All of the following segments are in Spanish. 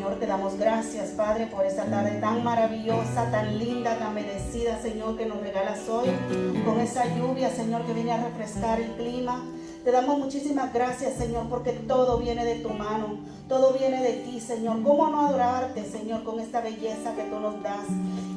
Señor. Te damos gracias, Padre, por esta tarde tan maravillosa, tan linda, tan bendecida, Señor, que nos regalas hoy, con esa lluvia, Señor, que viene a refrescar el clima. Te damos muchísimas gracias, Señor, porque todo viene de tu mano, todo viene de ti, Señor. ¿Cómo no adorarte, Señor, con esta belleza que tú nos das?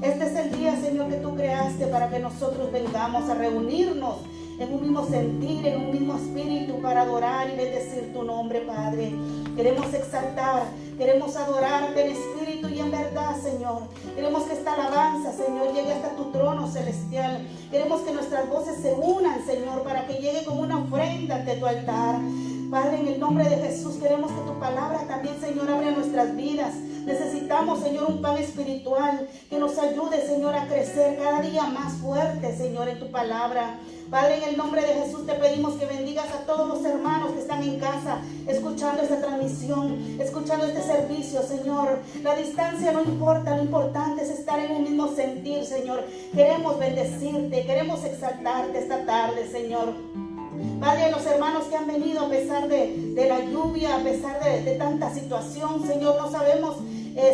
Este es el día, Señor, que tú creaste para que nosotros vengamos a reunirnos en un mismo sentir, en un mismo espíritu, para adorar y bendecir tu nombre, Padre. Queremos exaltar, queremos adorarte en espíritu y en verdad, Señor. Queremos que esta alabanza, Señor, llegue hasta tu trono celestial. Queremos que nuestras voces se unan, Señor, para que llegue como una ofrenda ante tu altar. Padre, en el nombre de Jesús, queremos que tu palabra también, Señor, abra nuestras vidas. Necesitamos, Señor, un pan espiritual que nos ayude, Señor, a crecer cada día más fuerte, Señor, en tu palabra. Padre, en el nombre de Jesús te pedimos que bendigas a todos los hermanos que están en casa, escuchando esta transmisión, escuchando este servicio, Señor. La distancia no importa, lo importante es estar en un mismo sentir, Señor. Queremos bendecirte, queremos exaltarte esta tarde, Señor. Padre, los hermanos que han venido a pesar de la lluvia, a pesar de tanta situación, Señor, no sabemos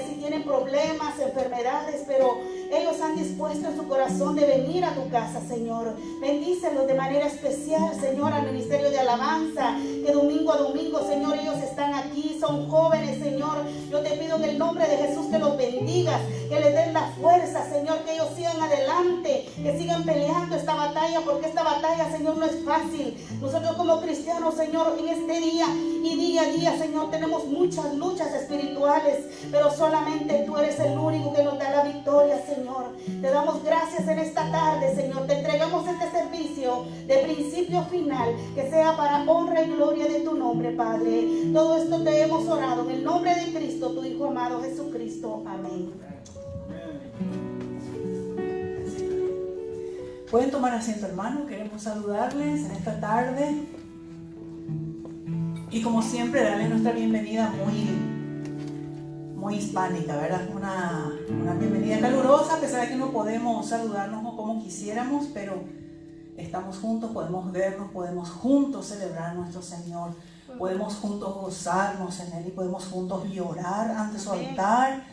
si tienen problemas, enfermedades, pero ellos han dispuesto en su corazón de venir a tu casa, Señor. Bendícelos de manera especial, Señor, al ministerio de alabanza, que domingo a domingo, Señor, ellos están aquí, son jóvenes, Señor. Yo te pido en el nombre de Jesús que los bendigas, que les den la fuerza, Señor, que ellos sigan adelante, que sigan peleando esta batalla, porque esta batalla, Señor, no es fácil. Nosotros como cristianos, Señor, en este día y día a día, Señor, tenemos muchas luchas espirituales, pero solamente tú eres el único que nos da la victoria, Señor. Te damos gracias en esta tarde, Señor. Te entregamos este servicio de principio a final, que sea para honra y gloria de tu nombre, Padre. Todo esto te hemos orado en el nombre de Cristo, tu Hijo amado Jesucristo. Amén. Pueden tomar asiento, hermano. Queremos saludarles en esta tarde y, como siempre, darles nuestra bienvenida muy hispánica, ¿verdad? Una bienvenida calurosa, a pesar de que no podemos saludarnos como quisiéramos, pero estamos juntos, podemos vernos, podemos juntos celebrar a nuestro Señor, podemos juntos gozarnos en Él y podemos juntos llorar ante su altar,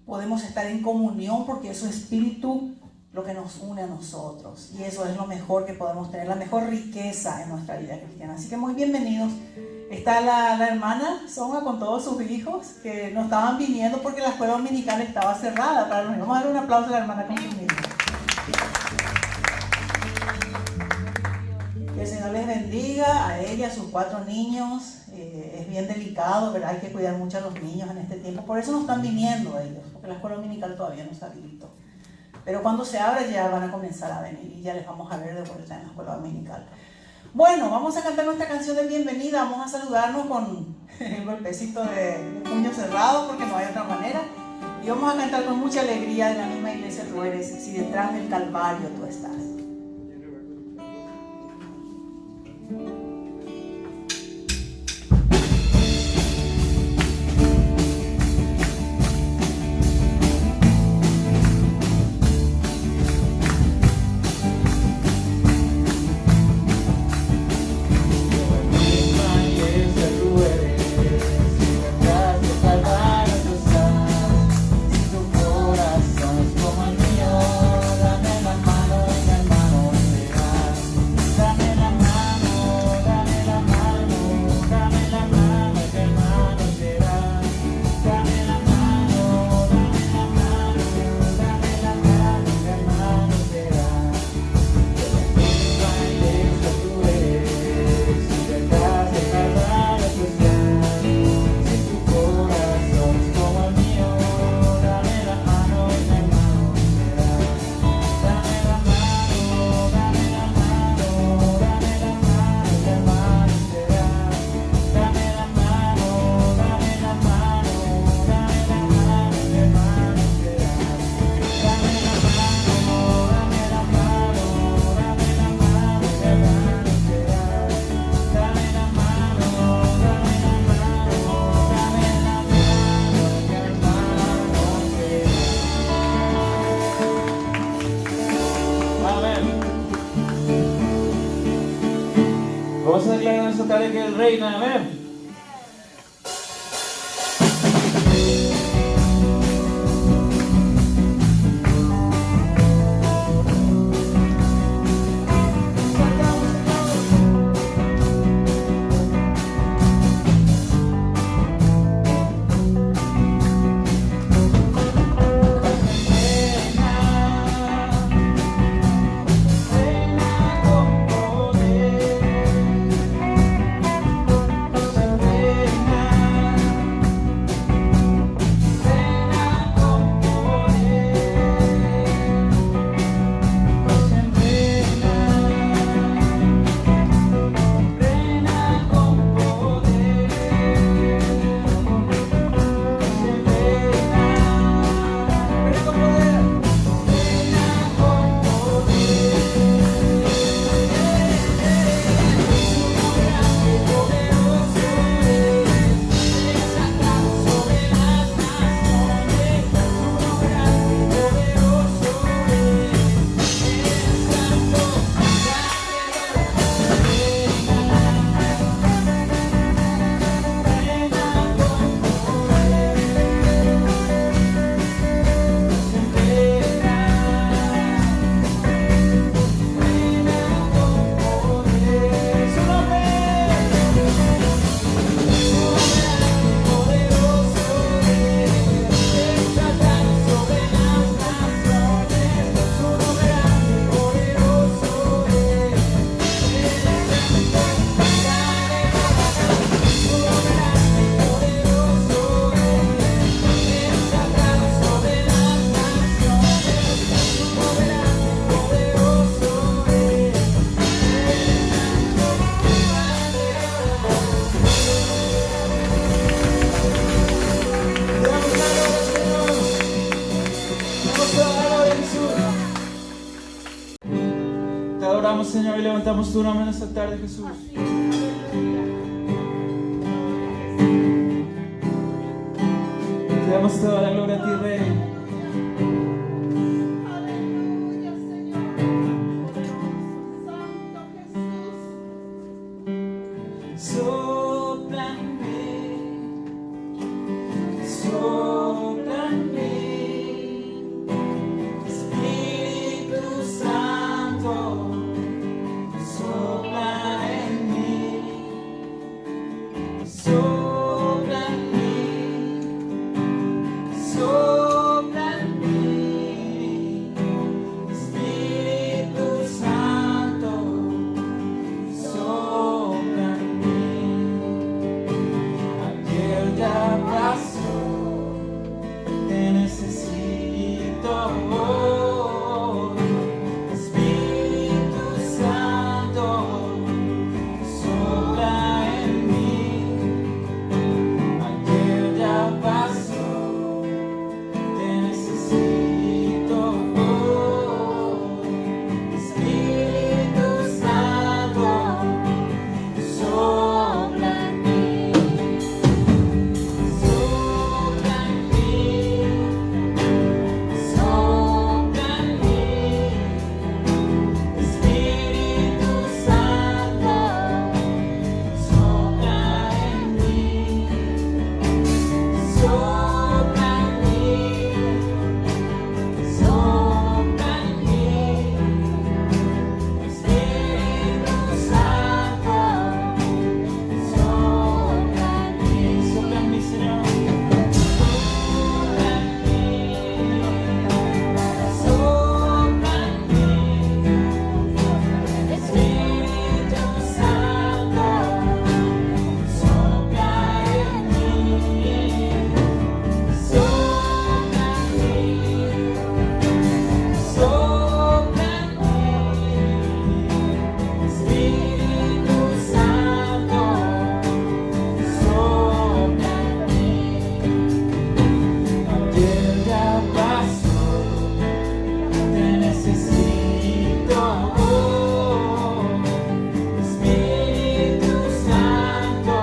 podemos estar en comunión porque es su Espíritu lo que nos une a nosotros, y eso es lo mejor que podemos tener, la mejor riqueza en nuestra vida cristiana. Así que muy bienvenidos. Está la hermana Songa con todos sus hijos que no estaban viniendo porque la escuela dominical estaba cerrada. Vamos a darle un aplauso a la hermana con sus hijos. Que el Señor les bendiga a ella, a sus 4 niños. Es bien delicado, ¿verdad? Hay que cuidar mucho a los niños en este tiempo. Por eso no están viniendo ellos, porque la escuela dominical todavía no está abierta. Pero cuando se abra ya van a comenzar a venir y ya les vamos a ver de vuelta en la escuela dominical. Bueno, vamos a cantar nuestra canción de bienvenida. Vamos a saludarnos con el golpecito de puño cerrado porque no hay otra manera. Y vamos a cantar con mucha alegría en la misma iglesia tú eres, si detrás del Calvario tú estás. Vamos a declarar en nuestra tarde que el reino, amén. Señor, y levantamos tu nombre en esta tarde, Jesús. Te damos toda la gloria a ti, Rey. Aleluya, Señor. Poderoso, Santo Jesús. Sopla en mí, Espíritu Santo, sopla en mí, sopla en mí, sopla en mí, Espíritu Santo, sopla en mí. Ayer ya pasó, te necesito hoy, Espíritu Santo, sopla en mí. Ayer ya pasó, te necesito hoy, Espíritu Santo, sopla en mí. Sopla en mí, sopla en mí, Espíritu Santo, sopla en mí, sopla en mí, sopla en mí, Espíritu Santo, sopla en mí, Señor. Ayer ya pasó, te necesito hoy, Espíritu Santo,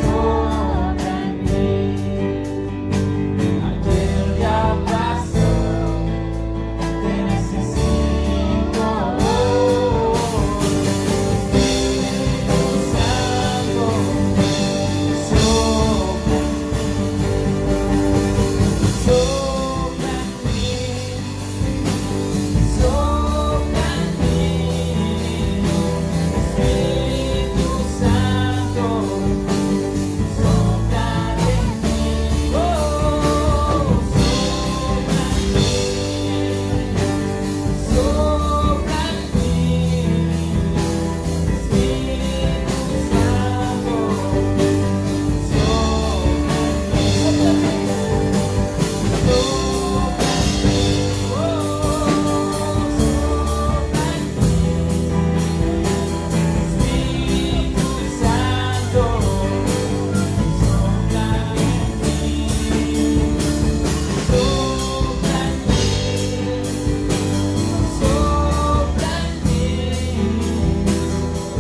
sopla en mí. Ayer ya pasó, te necesito hoy, Espíritu Santo, sopla en mí. Sopla en mí, sopla en mí, Espíritu Santo, sopla en mí, oh, sopla en mí, sopla en mí,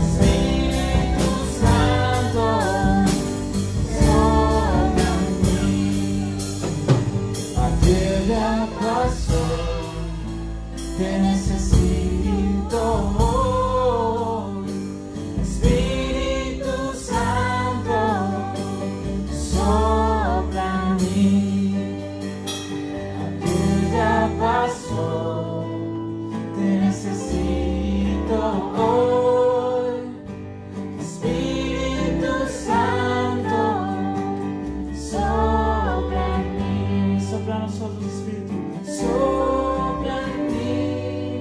Espíritu Santo, sopla en mí. Ayer ya pasó, te necesito hoy, Espíritu Santo, sopla en mí. Ayer ya pasó, te necesito hoy, Espíritu Santo, sopla en mí. Sopla a nosotros, Espíritu. Sopla en mí,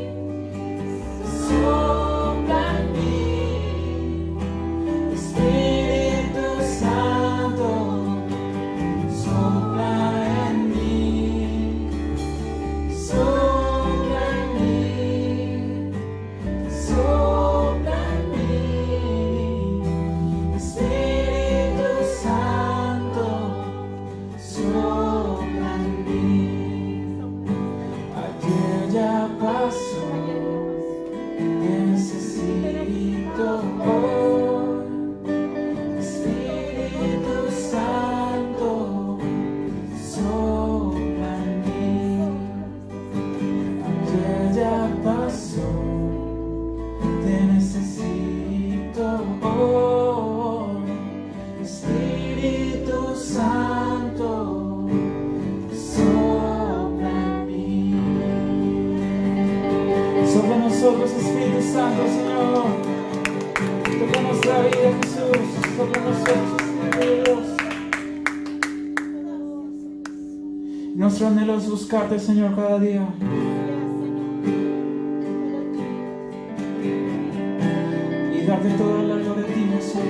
nosotros, Espíritu Santo, Señor. Toca nuestra vida, Jesús. Toca nosotros, Espíritu de Dios. Nuestro anhelo es buscarte, Señor, cada día. Y darte toda la gloria a ti, Jesús.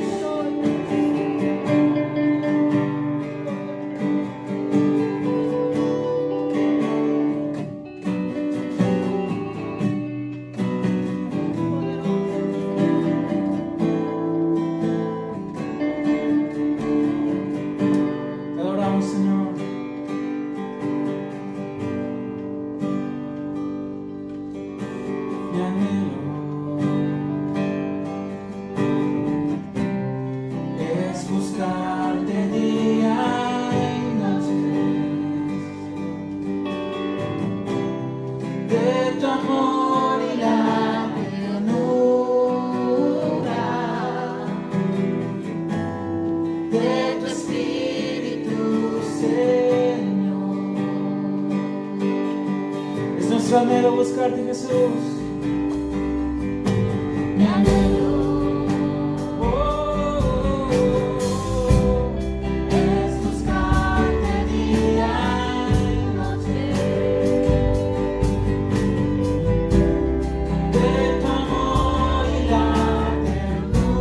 Te adoramos, Señor. Mi anhelo es buscarte día y noche, de tu amor y la ternura, de tu Espíritu, Señor. Es nuestro anhelo buscarte, Jesús. Mi anhelo es buscarte día y noche, de tu amor y la ternura,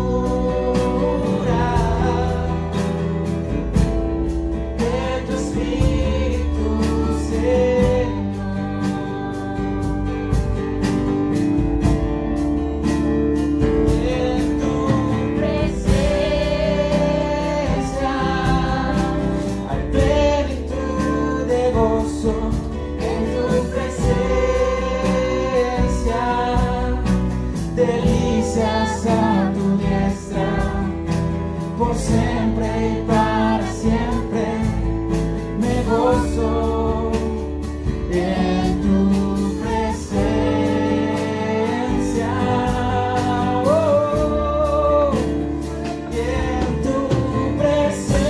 de tu Espíritu, Señor. En tu presencia hay plenitud de gozo, en tu presencia delicias a tu diestra, por siempre y para siempre me gozo. En tu presencia, oh, y en tu presencia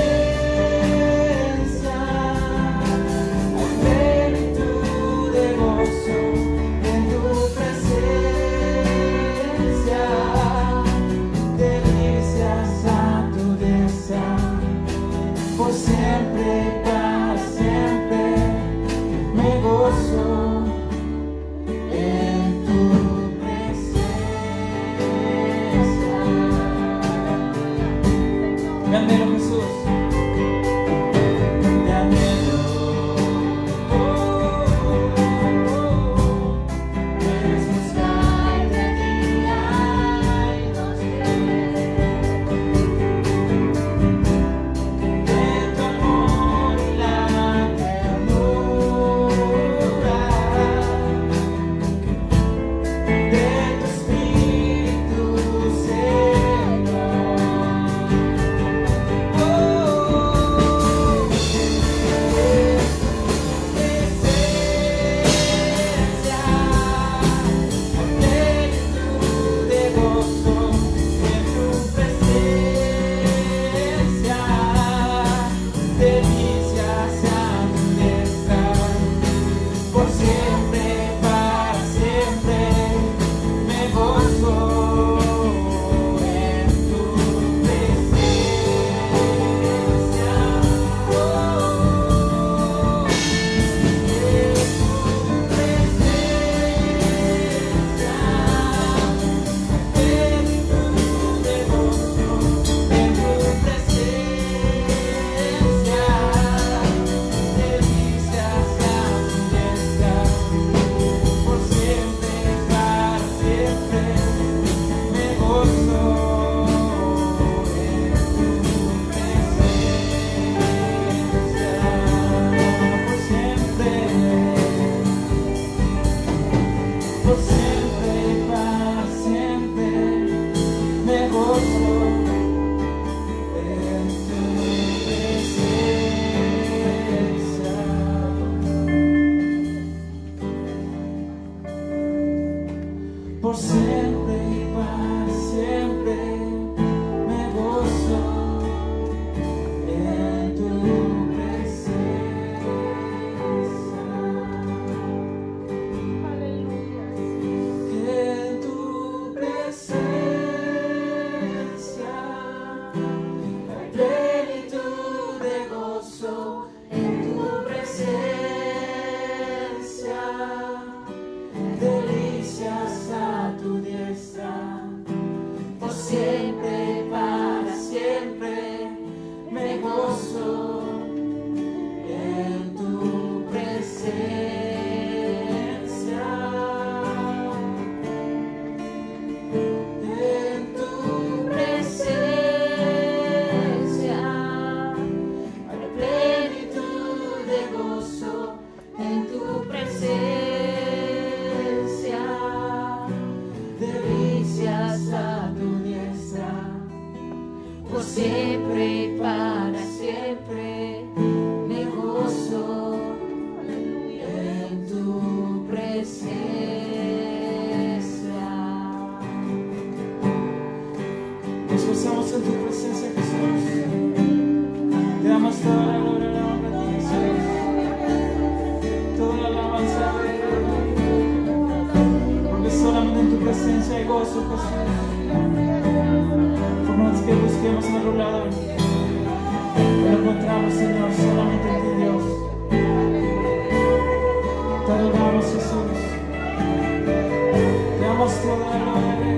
hay plenitud de gozo, en tu presencia delicias a tu diestra, por siempre y para siempre me gozo. En tu presencia. Me anhelo, Jesús. Me anhelo. Es buscarte día y noche, de tu amor y la delicias a tu diestra, por siempre y para siempre me gozo en tu presencia. Nos gozamos en tu presencia, Jesús. Te damos toda la gloria y la honra a ti, Jesús. Toda la alabanza a ti, porque solamente en tu presencia hay gozo, Jesús. Por más que busquemos en otro lado, lo encontramos, Señor, solamente en ti, Dios. Te adoramos, Jesús. Te damos toda la gloria, Rey.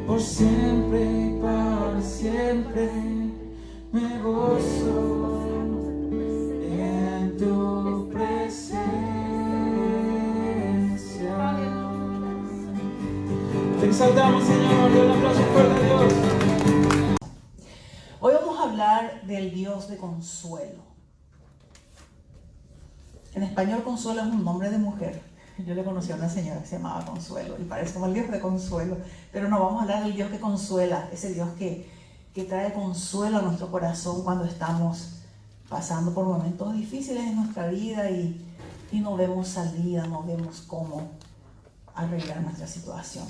Por siempre y para siempre me gozo en tu presencia. Te exaltamos, Señor, de un aplauso fuerte a Dios. Hoy vamos a hablar del Dios de consuelo. En español, consuelo es un nombre de mujer. Yo le conocí a una señora que se llamaba Consuelo y parece como el Dios de consuelo, pero no, vamos a hablar del Dios que consuela, ese Dios que trae consuelo a nuestro corazón cuando estamos pasando por momentos difíciles en nuestra vida y no vemos salida, no vemos cómo arreglar nuestra situación.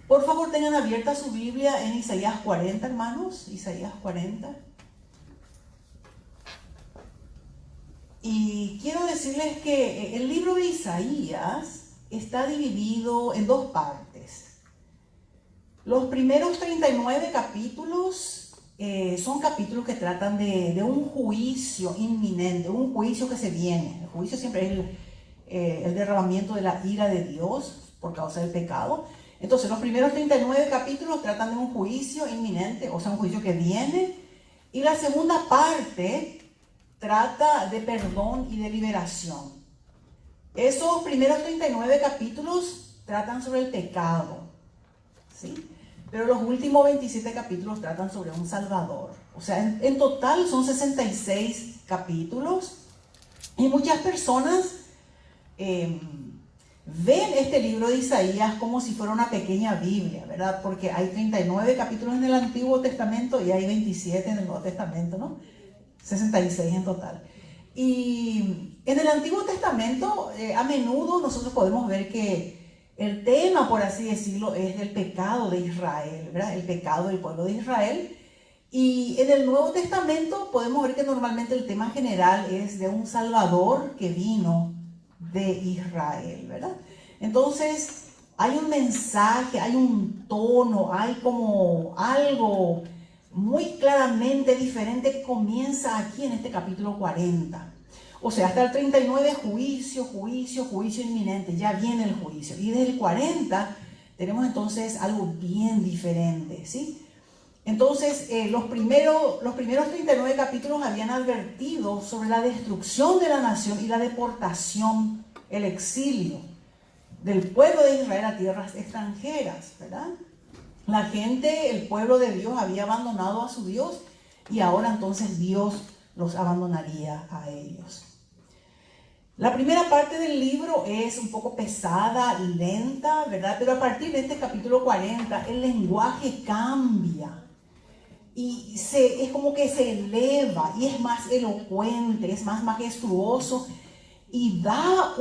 Por favor, tengan abierta su Biblia en Isaías 40, hermanos, Isaías 40. Y quiero decirles que el libro de Isaías está dividido en dos partes. Los primeros 39 capítulos son capítulos que tratan de un juicio inminente, un juicio que se viene. El juicio siempre es el derramamiento de la ira de Dios por causa del pecado. Entonces, los primeros 39 capítulos tratan de un juicio inminente, o sea, un juicio que viene. Y la segunda parte trata de perdón y de liberación. Esos primeros 39 capítulos tratan sobre el pecado, ¿sí? Pero los últimos 27 capítulos tratan sobre un Salvador. O sea, en total son 66 capítulos. Y muchas personas ven este libro de Isaías como si fuera una pequeña Biblia, ¿verdad? Porque hay 39 capítulos en el Antiguo Testamento y hay 27 en el Nuevo Testamento, ¿no? 66 en total. Y en el Antiguo Testamento, a menudo nosotros podemos ver que el tema, por así decirlo, es del pecado de Israel, ¿verdad? El pecado del pueblo de Israel. Y en el Nuevo Testamento podemos ver que normalmente el tema general es de un Salvador que vino de Israel, ¿verdad? Entonces, hay un mensaje, hay un tono, hay como algo muy claramente diferente que comienza aquí en este capítulo 40. O sea, hasta el 39, juicio inminente, ya viene el juicio. Y desde el 40 tenemos entonces algo bien diferente, ¿sí? Entonces, los primeros 39 capítulos habían advertido sobre la destrucción de la nación y la deportación, el exilio del pueblo de Israel a tierras extranjeras, ¿verdad? La gente, el pueblo de Dios había abandonado a su Dios y ahora entonces Dios los abandonaría a ellos. La primera parte del libro es un poco pesada, lenta, ¿verdad? Pero a partir de este capítulo 40 el lenguaje cambia y es como que se eleva y es más elocuente, es más majestuoso y da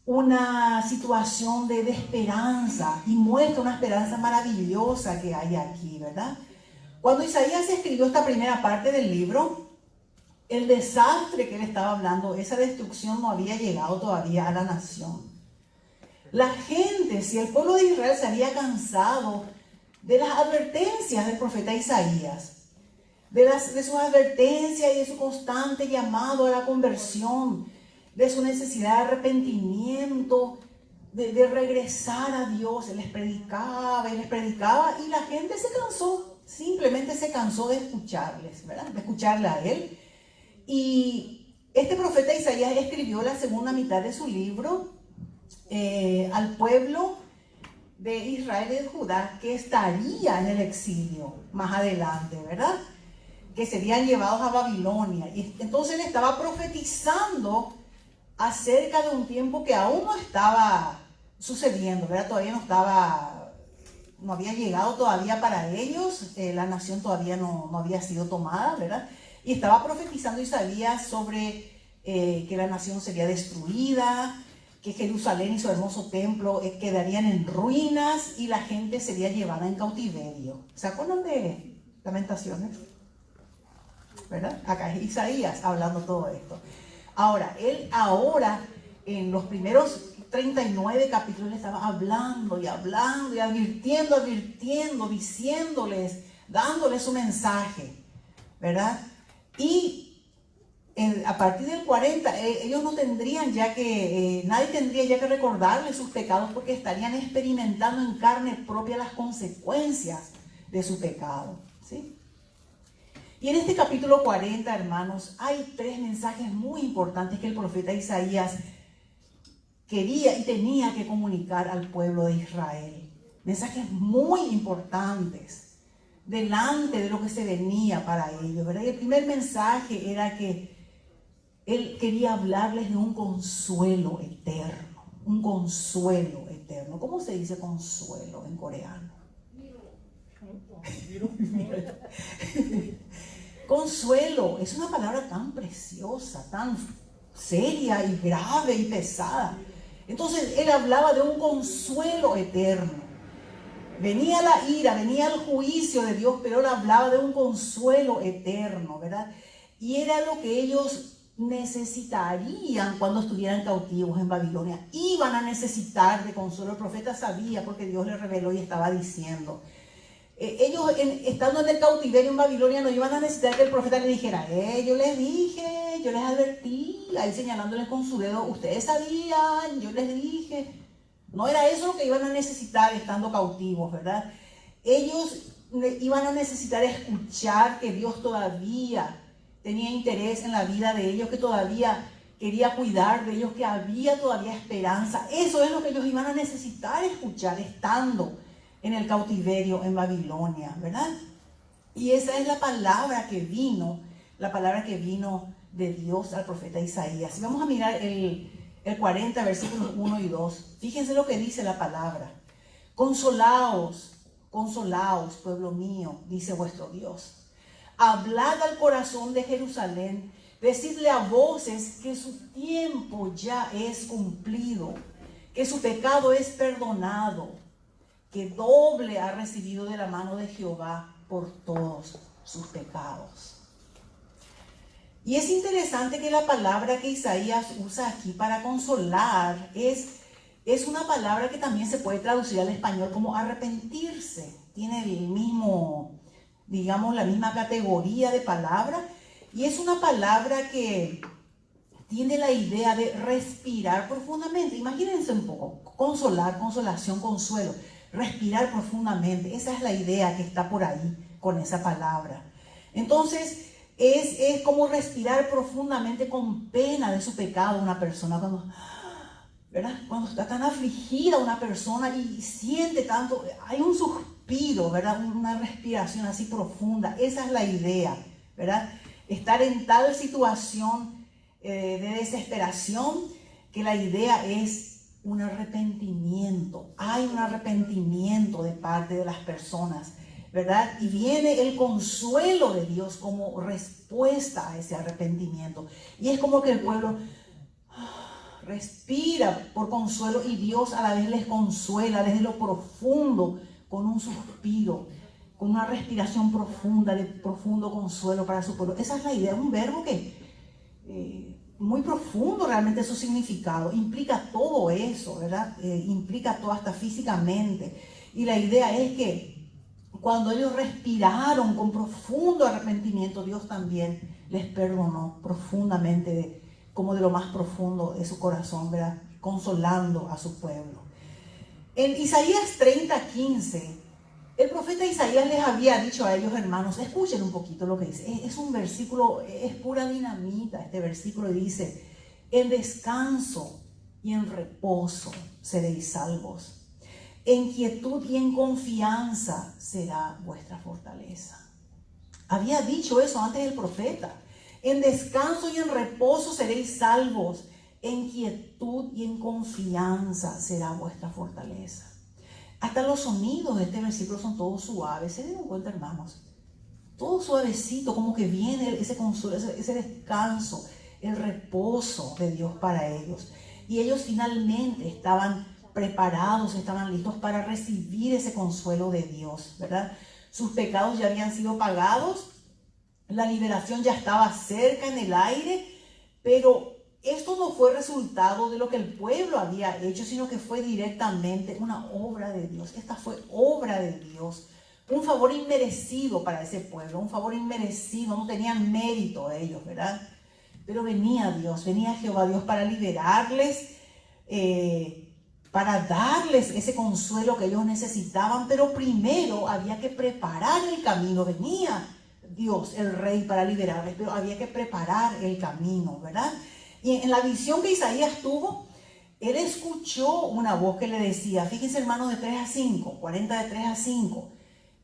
una situación de esperanza y muestra una esperanza maravillosa que hay aquí, ¿verdad? Cuando Isaías escribió esta primera parte del libro, el desastre que él estaba hablando, esa destrucción no había llegado todavía a la nación. La gente, si el pueblo de Israel se había cansado de las advertencias del profeta Isaías, de sus advertencias y de su constante llamado a la conversión, de su necesidad de arrepentimiento, de regresar a Dios. Él les predicaba y la gente se cansó, simplemente se cansó de escucharles, ¿verdad? De escucharle a él. Y este profeta Isaías escribió la segunda mitad de su libro al pueblo de Israel y de Judá que estaría en el exilio más adelante, ¿verdad? Que serían llevados a Babilonia. Y entonces él estaba profetizando acerca de un tiempo que aún no estaba sucediendo, ¿verdad? Todavía no había llegado todavía para ellos, la nación todavía no había sido tomada, ¿verdad? Y estaba profetizando Isaías sobre que la nación sería destruida, que Jerusalén y su hermoso templo quedarían en ruinas y la gente sería llevada en cautiverio. ¿Se acuerdan de Lamentaciones? ¿Verdad? Acá es Isaías hablando todo esto. Ahora, él en los primeros 39 capítulos estaba hablando y advirtiendo, diciéndoles, dándoles su mensaje, ¿verdad? Y a partir del 40, ellos no tendrían nadie tendría ya que recordarles sus pecados porque estarían experimentando en carne propia las consecuencias de su pecado, ¿sí? Y en este capítulo 40, hermanos, hay 3 mensajes muy importantes que el profeta Isaías quería y tenía que comunicar al pueblo de Israel. Mensajes muy importantes delante de lo que se venía para ellos, ¿verdad? Y el primer mensaje era que él quería hablarles de un consuelo eterno. Un consuelo eterno. ¿Cómo se dice consuelo en coreano? Consuelo es una palabra tan preciosa, tan seria y grave y pesada. Entonces él hablaba de un consuelo eterno. Venía la ira, venía el juicio de Dios, pero él hablaba de un consuelo eterno, ¿verdad? Y era lo que ellos necesitarían cuando estuvieran cautivos en Babilonia. Iban a necesitar de consuelo. El profeta sabía porque Dios le reveló y estaba diciendo. Ellos estando en el cautiverio en Babilonia no iban a necesitar que el profeta le dijera, yo les dije, yo les advertí, ahí señalándoles con su dedo, ustedes sabían, yo les dije. No era eso lo que iban a necesitar estando cautivos, ¿verdad? Ellos iban a necesitar escuchar que Dios todavía tenía interés en la vida de ellos, que todavía quería cuidar de ellos, que había todavía esperanza. Eso es lo que ellos iban a necesitar escuchar estando en el cautiverio en Babilonia, ¿verdad? Y esa es la palabra que vino de Dios al profeta Isaías. Y vamos a mirar el 40, versículos 1 y 2. Fíjense lo que dice la palabra. Consolaos, pueblo mío, dice vuestro Dios. Hablad al corazón de Jerusalén, decidle a voces que su tiempo ya es cumplido, que su pecado es perdonado, que doble ha recibido de la mano de Jehová por todos sus pecados. Y es interesante que la palabra que Isaías usa aquí para consolar es una palabra que también se puede traducir al español como arrepentirse. Tiene el mismo, digamos, la misma categoría de palabra. Y es una palabra que tiene la idea de respirar profundamente. Imagínense un poco, consolar, consolación, consuelo. Respirar profundamente, esa es la idea que está por ahí con esa palabra. Entonces es como respirar profundamente con pena de su pecado una persona cuando está tan afligida una persona y siente tanto, hay un suspiro, ¿verdad? Una respiración así profunda. Esa es la idea, ¿verdad? Estar en tal situación de desesperación que la idea es un arrepentimiento. Hay un arrepentimiento de parte de las personas, ¿verdad? Y viene el consuelo de Dios como respuesta a ese arrepentimiento. Y es como que el pueblo respira por consuelo y Dios a la vez les consuela desde lo profundo con un suspiro, con una respiración profunda, de profundo consuelo para su pueblo. Esa es la idea, un verbo que muy profundo realmente su significado, implica todo eso, ¿verdad? Implica todo hasta físicamente. Y la idea es que cuando ellos respiraron con profundo arrepentimiento, Dios también les perdonó profundamente, como de lo más profundo de su corazón, ¿verdad? Consolando a su pueblo. En Isaías 30:15, el profeta Isaías les había dicho a ellos, hermanos, escuchen un poquito lo que dice. Es un versículo, es pura dinamita este versículo, y dice: en descanso y en reposo seréis salvos. En quietud y en confianza será vuestra fortaleza. Había dicho eso antes el profeta. En descanso y en reposo seréis salvos. En quietud y en confianza será vuestra fortaleza. Hasta los sonidos de este versículo son todos suaves. ¿Se dieron cuenta, hermanos? Todo suavecito, como que viene ese consuelo, ese descanso, el reposo de Dios para ellos. Y ellos finalmente estaban preparados, estaban listos para recibir ese consuelo de Dios, ¿verdad? Sus pecados ya habían sido pagados, la liberación ya estaba cerca en el aire, pero esto no fue resultado de lo que el pueblo había hecho, sino que fue directamente una obra de Dios. Esta fue obra de Dios, un favor inmerecido para ese pueblo, un favor inmerecido, no tenían mérito ellos, ¿verdad? Pero venía Dios, venía Jehová Dios para liberarles, para darles ese consuelo que ellos necesitaban, pero primero había que preparar el camino. Venía Dios, el Rey, para liberarles, pero había que preparar el camino, ¿verdad? Y en la visión que Isaías tuvo, él escuchó una voz que le decía, fíjense, hermanos, de 3 a 5, 40 de 3 a 5,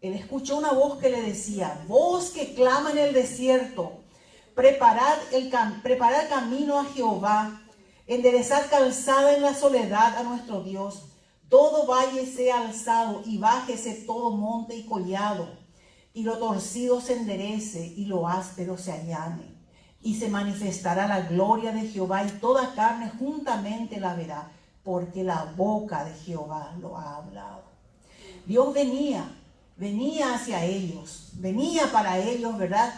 él escuchó una voz que le decía: voz que clama en el desierto, preparad el camino a Jehová, enderezad calzada en la soledad a nuestro Dios. Todo valle sea alzado y bájese todo monte y collado, y lo torcido se enderece y lo áspero se allane. Y se manifestará la gloria de Jehová, y toda carne juntamente la verá, porque la boca de Jehová lo ha hablado. Dios venía hacia ellos, venía para ellos, ¿verdad?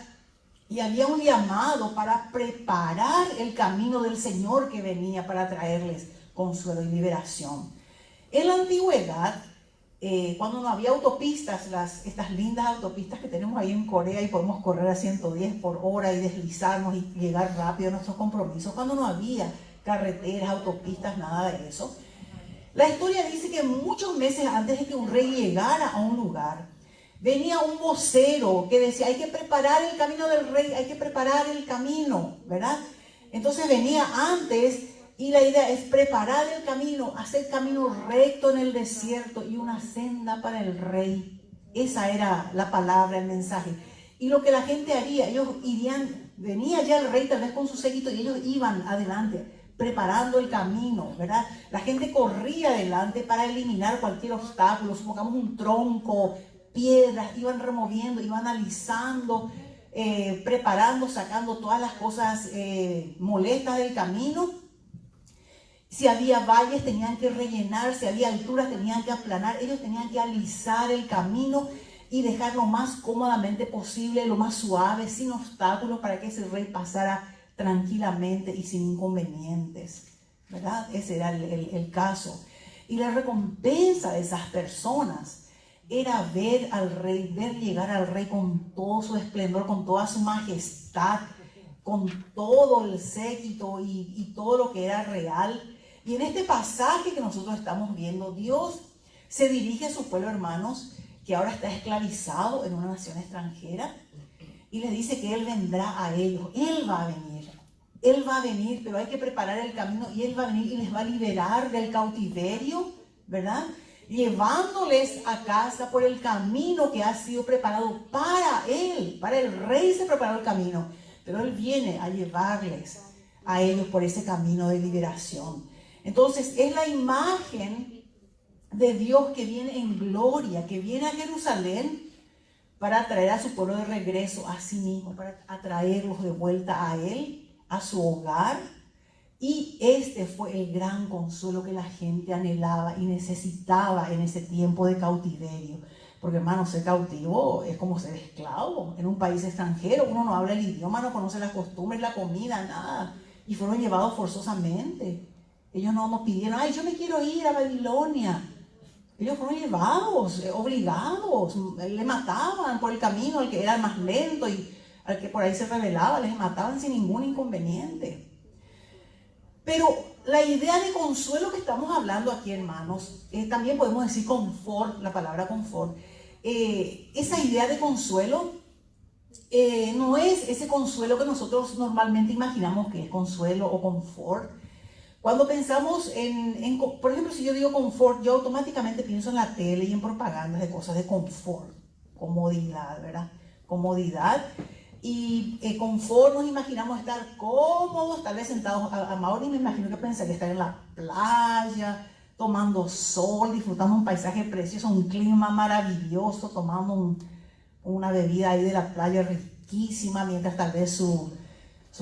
Y había un llamado para preparar el camino del Señor que venía para traerles consuelo y liberación. En la antigüedad, cuando no había autopistas, estas lindas autopistas que tenemos ahí en Corea y podemos correr a 110 por hora y deslizarnos y llegar rápido a nuestros compromisos, cuando no había carreteras, autopistas, nada de eso, la historia dice que muchos meses antes de que un rey llegara a un lugar, venía un vocero que decía: hay que preparar el camino del rey, hay que preparar el camino, ¿verdad? Entonces venía antes, y la idea es preparar el camino, hacer camino recto en el desierto y una senda para el rey. Esa era la palabra, el mensaje. Y lo que la gente haría, ellos irían, venía ya el rey tal vez con su séquito y ellos iban adelante, preparando el camino, ¿verdad? La gente corría adelante para eliminar cualquier obstáculo, supongamos un tronco, piedras, iban removiendo, iban alisando, preparando, sacando todas las cosas molestas del camino. Si había valles tenían que rellenar, si había alturas tenían que aplanar, ellos tenían que alisar el camino y dejar lo más cómodamente posible, lo más suave, sin obstáculos, para que ese rey pasara tranquilamente y sin inconvenientes, ¿verdad? Ese era el caso. Y la recompensa de esas personas era ver al rey, ver llegar al rey con todo su esplendor, con toda su majestad, con todo el séquito y todo lo que era real. Y en este pasaje que nosotros estamos viendo, Dios se dirige a su pueblo, hermanos, que ahora está esclavizado en una nación extranjera, y les dice que Él vendrá a ellos. Él va a venir, pero hay que preparar el camino, y Él va a venir y les va a liberar del cautiverio, ¿verdad? Llevándoles a casa por el camino que ha sido preparado para Él. Para el rey se preparó el camino, pero Él viene a llevarles a ellos por ese camino de liberación. Entonces es la imagen de Dios que viene en gloria, que viene a Jerusalén para traer a su pueblo de regreso a sí mismo, para atraerlos de vuelta a Él, a su hogar, Y este fue el gran consuelo que la gente anhelaba y necesitaba en ese tiempo de cautiverio. Porque, hermano, ser cautivo es como ser esclavo en un país extranjero. Uno no habla el idioma, no conoce las costumbres, la comida, nada. Y fueron llevados forzosamente. Ellos no nos pidieron, ay, yo me quiero ir a Babilonia. Ellos fueron llevados, obligados. Le mataban por el camino al que era el más lento y al que por ahí se rebelaba. Les mataban sin ningún inconveniente. Pero la idea de consuelo que estamos hablando aquí, hermanos, también podemos decir confort, la palabra confort. Esa idea de consuelo no es ese consuelo que nosotros normalmente imaginamos que es consuelo o confort. Cuando pensamos por ejemplo, si yo digo confort, yo automáticamente pienso en la tele y en propagandas de cosas de confort, comodidad, ¿verdad? Comodidad. Y confort nos imaginamos estar cómodos, tal vez sentados. A Mauri me imagino que pensaría estar en la playa, tomando sol, disfrutando un paisaje precioso, un clima maravilloso, tomando una bebida ahí de la playa riquísima, mientras tal vez su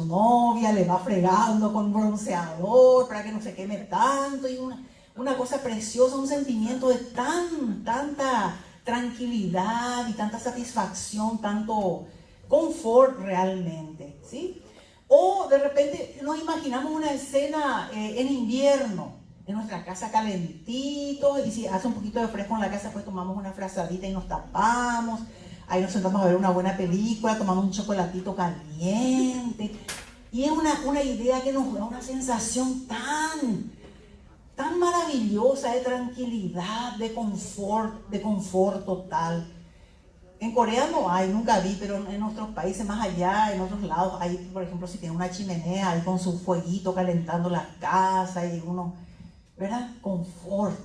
novia le va fregando con bronceador para que no se queme tanto. Y una cosa preciosa, un sentimiento de tanta tranquilidad y tanta satisfacción, tanto confort realmente, ¿sí? O de repente nos imaginamos una escena en invierno, en nuestra casa calentito, y si hace un poquito de fresco en la casa, pues tomamos una frazadita y nos tapamos, ahí nos sentamos a ver una buena película, tomamos un chocolatito caliente, y es una idea que nos da una sensación tan maravillosa de tranquilidad, de confort total. En Corea no hay, nunca vi, pero en nuestros países más allá, en otros lados, hay, por ejemplo, si tiene una chimenea ahí con su fueguito calentando la casa y uno, ¿verdad? Confort,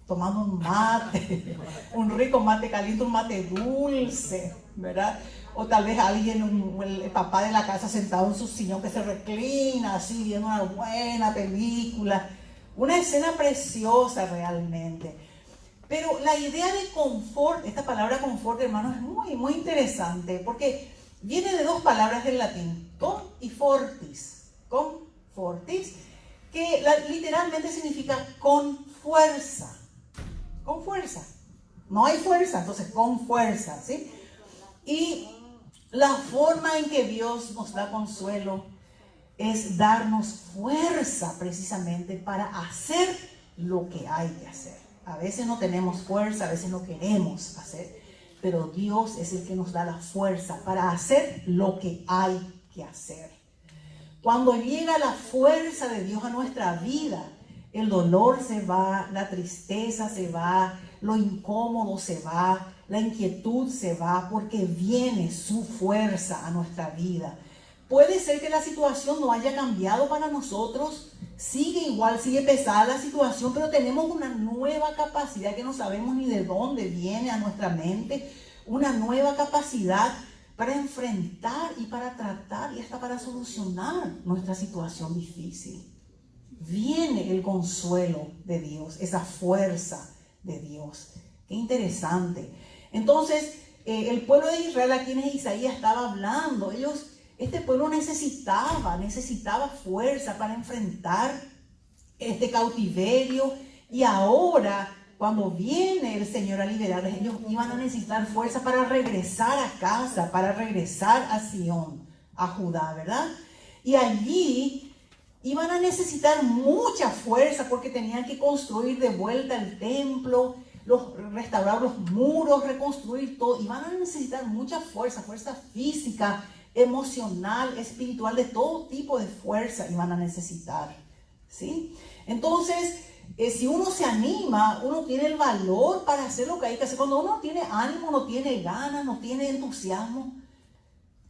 tomando un mate, un rico mate caliente, un mate dulce, ¿verdad? O tal vez alguien, el papá de la casa sentado en su sillón que se reclina así, viendo una buena película. Una escena preciosa realmente. Pero la idea de confort, esta palabra confort, hermanos, es muy interesante porque viene de dos palabras del latín, con y fortis. Confortis, que literalmente significa con fuerza. Con fuerza. No hay fuerza, entonces con fuerza, ¿sí? Y la forma en que Dios nos da consuelo es darnos fuerza precisamente para hacer lo que hay que hacer. A veces no tenemos fuerza, a veces no queremos hacer, pero Dios es el que nos da la fuerza para hacer lo que hay que hacer. Cuando llega la fuerza de Dios a nuestra vida, el dolor se va, la tristeza se va, lo incómodo se va, la inquietud se va, porque viene su fuerza a nuestra vida. Puede ser que la situación no haya cambiado para nosotros, sigue igual, sigue pesada la situación, pero tenemos una nueva capacidad que no sabemos ni de dónde viene a nuestra mente, una nueva capacidad para enfrentar y para tratar y hasta para solucionar nuestra situación difícil. Viene el consuelo de Dios, esa fuerza de Dios. Qué interesante. Entonces, el pueblo de Israel, a quienes Isaías estaba hablando, este pueblo necesitaba fuerza para enfrentar este cautiverio, y ahora cuando viene el Señor a liberarles, ellos iban a necesitar fuerza para regresar a casa, para regresar a Sion, a Judá, ¿verdad? Y allí iban a necesitar mucha fuerza porque tenían que construir de vuelta el templo, restaurar los muros, reconstruir todo. Iban a necesitar mucha fuerza física, emocional, espiritual, de todo tipo de fuerza iban a necesitar, ¿sí? Entonces, si uno se anima, uno tiene el valor para hacer lo que hay que hacer. Cuando uno no tiene ánimo, no tiene ganas, no tiene entusiasmo,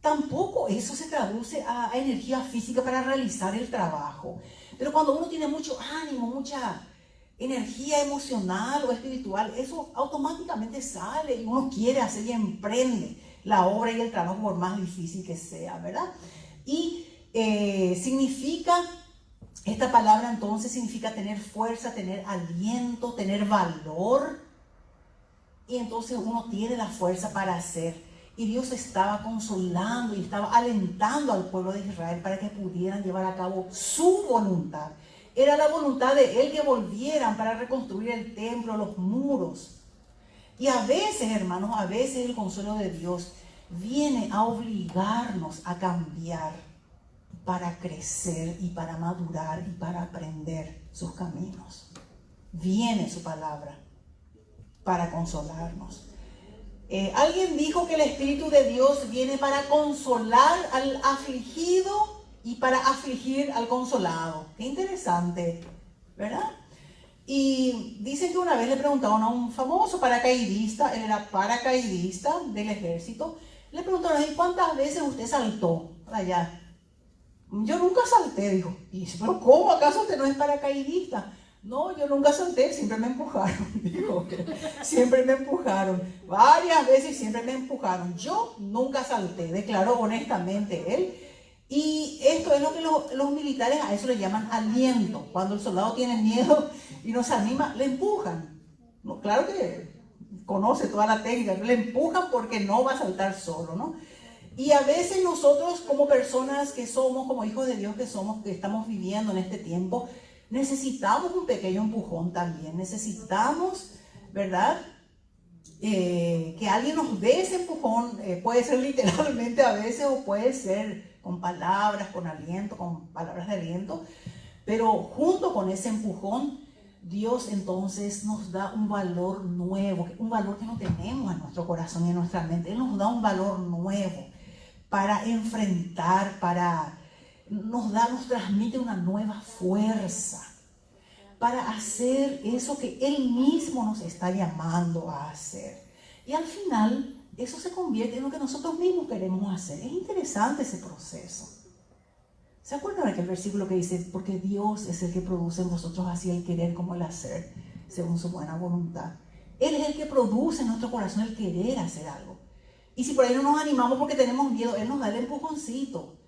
tampoco eso se traduce a energía física para realizar el trabajo. Pero cuando uno tiene mucho ánimo, mucha energía emocional o espiritual, eso automáticamente sale y uno quiere hacer y emprende la obra y el trabajo por más difícil que sea, ¿verdad? Y esta palabra entonces significa tener fuerza, tener aliento, tener valor. Y entonces uno tiene la fuerza para hacer. Y Dios estaba consolando y estaba alentando al pueblo de Israel para que pudieran llevar a cabo su voluntad. Era la voluntad de Él que volvieran para reconstruir el templo, los muros. Y a veces, hermanos, a veces el consuelo de Dios viene a obligarnos a cambiar para crecer y para madurar y para aprender sus caminos. Viene su palabra para consolarnos. Alguien dijo que el Espíritu de Dios viene para consolar al afligido y para afligir al consolado. Qué interesante, ¿verdad? Y dicen que una vez le preguntaron a un famoso paracaidista, él era paracaidista del ejército, le preguntaron: ¿y cuántas veces usted saltó allá? Yo nunca salté, dijo. Y dice: ¿pero cómo? ¿Acaso usted no es paracaidista? No, yo nunca salté, siempre me empujaron, dijo. Siempre me empujaron, varias veces siempre me empujaron. Yo nunca salté, declaró honestamente él. Y esto es lo que los militares a eso le llaman aliento. Cuando el soldado tiene miedo y no se anima, le empujan. No, claro que conoce toda la técnica, le empujan porque no va a saltar solo, ¿no? Y a veces nosotros como personas que somos, como hijos de Dios que somos, que estamos viviendo en este tiempo, necesitamos un pequeño empujón también. Necesitamos, ¿verdad? Que alguien nos dé ese empujón. Puede ser literalmente a veces o puede ser con palabras, con aliento, con palabras de aliento. Pero junto con ese empujón, Dios entonces nos da un valor nuevo, un valor que no tenemos en nuestro corazón y en nuestra mente. Él nos da un valor nuevo para enfrentar, nos transmite una nueva fuerza para hacer eso que Él mismo nos está llamando a hacer. Y al final, eso se convierte en lo que nosotros mismos queremos hacer. Es interesante ese proceso. ¿Se acuerdan de aquel versículo que dice: porque Dios es el que produce en vosotros así el querer como el hacer, según su buena voluntad? Él es el que produce en nuestro corazón el querer hacer algo. Y si por ahí no nos animamos porque tenemos miedo, Él nos da el empujoncito.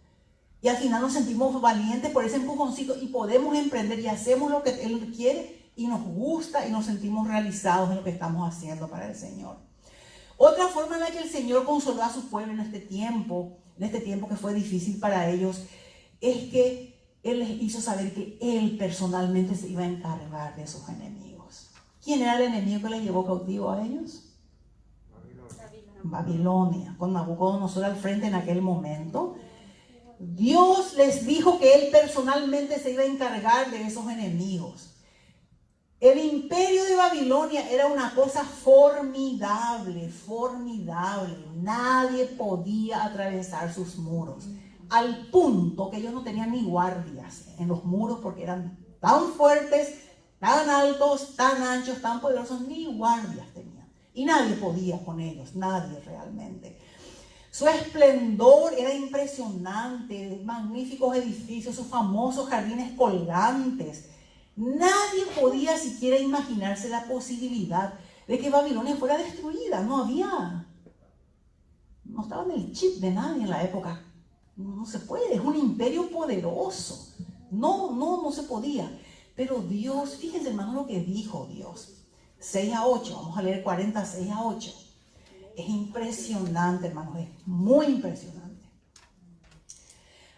Y al final nos sentimos valientes por ese empujoncito y podemos emprender y hacemos lo que Él quiere y nos gusta y nos sentimos realizados en lo que estamos haciendo para el Señor. Otra forma en la que el Señor consoló a su pueblo en este tiempo que fue difícil para ellos, es que Él les hizo saber que Él personalmente se iba a encargar de sus enemigos. ¿Quién era el enemigo que les llevó cautivo a ellos? Babilonia, con Nabucodonosor al frente en aquel momento. Dios les dijo que Él personalmente se iba a encargar de esos enemigos. El imperio de Babilonia era una cosa formidable, formidable. Nadie podía atravesar sus muros. Al punto que ellos no tenían ni guardias en los muros porque eran tan fuertes, tan altos, tan anchos, tan poderosos, ni guardias tenían. Y nadie podía con ellos, nadie realmente. Su esplendor era impresionante, magníficos edificios, sus famosos jardines colgantes. Nadie podía siquiera imaginarse la posibilidad de que Babilonia fuera destruida. No estaba en el chip de nadie en la época. No se puede, es un imperio poderoso. No se podía. Pero Dios, fíjense hermanos lo que dijo Dios. 6-8, vamos a leer 46-8. Es impresionante, hermanos, es muy impresionante.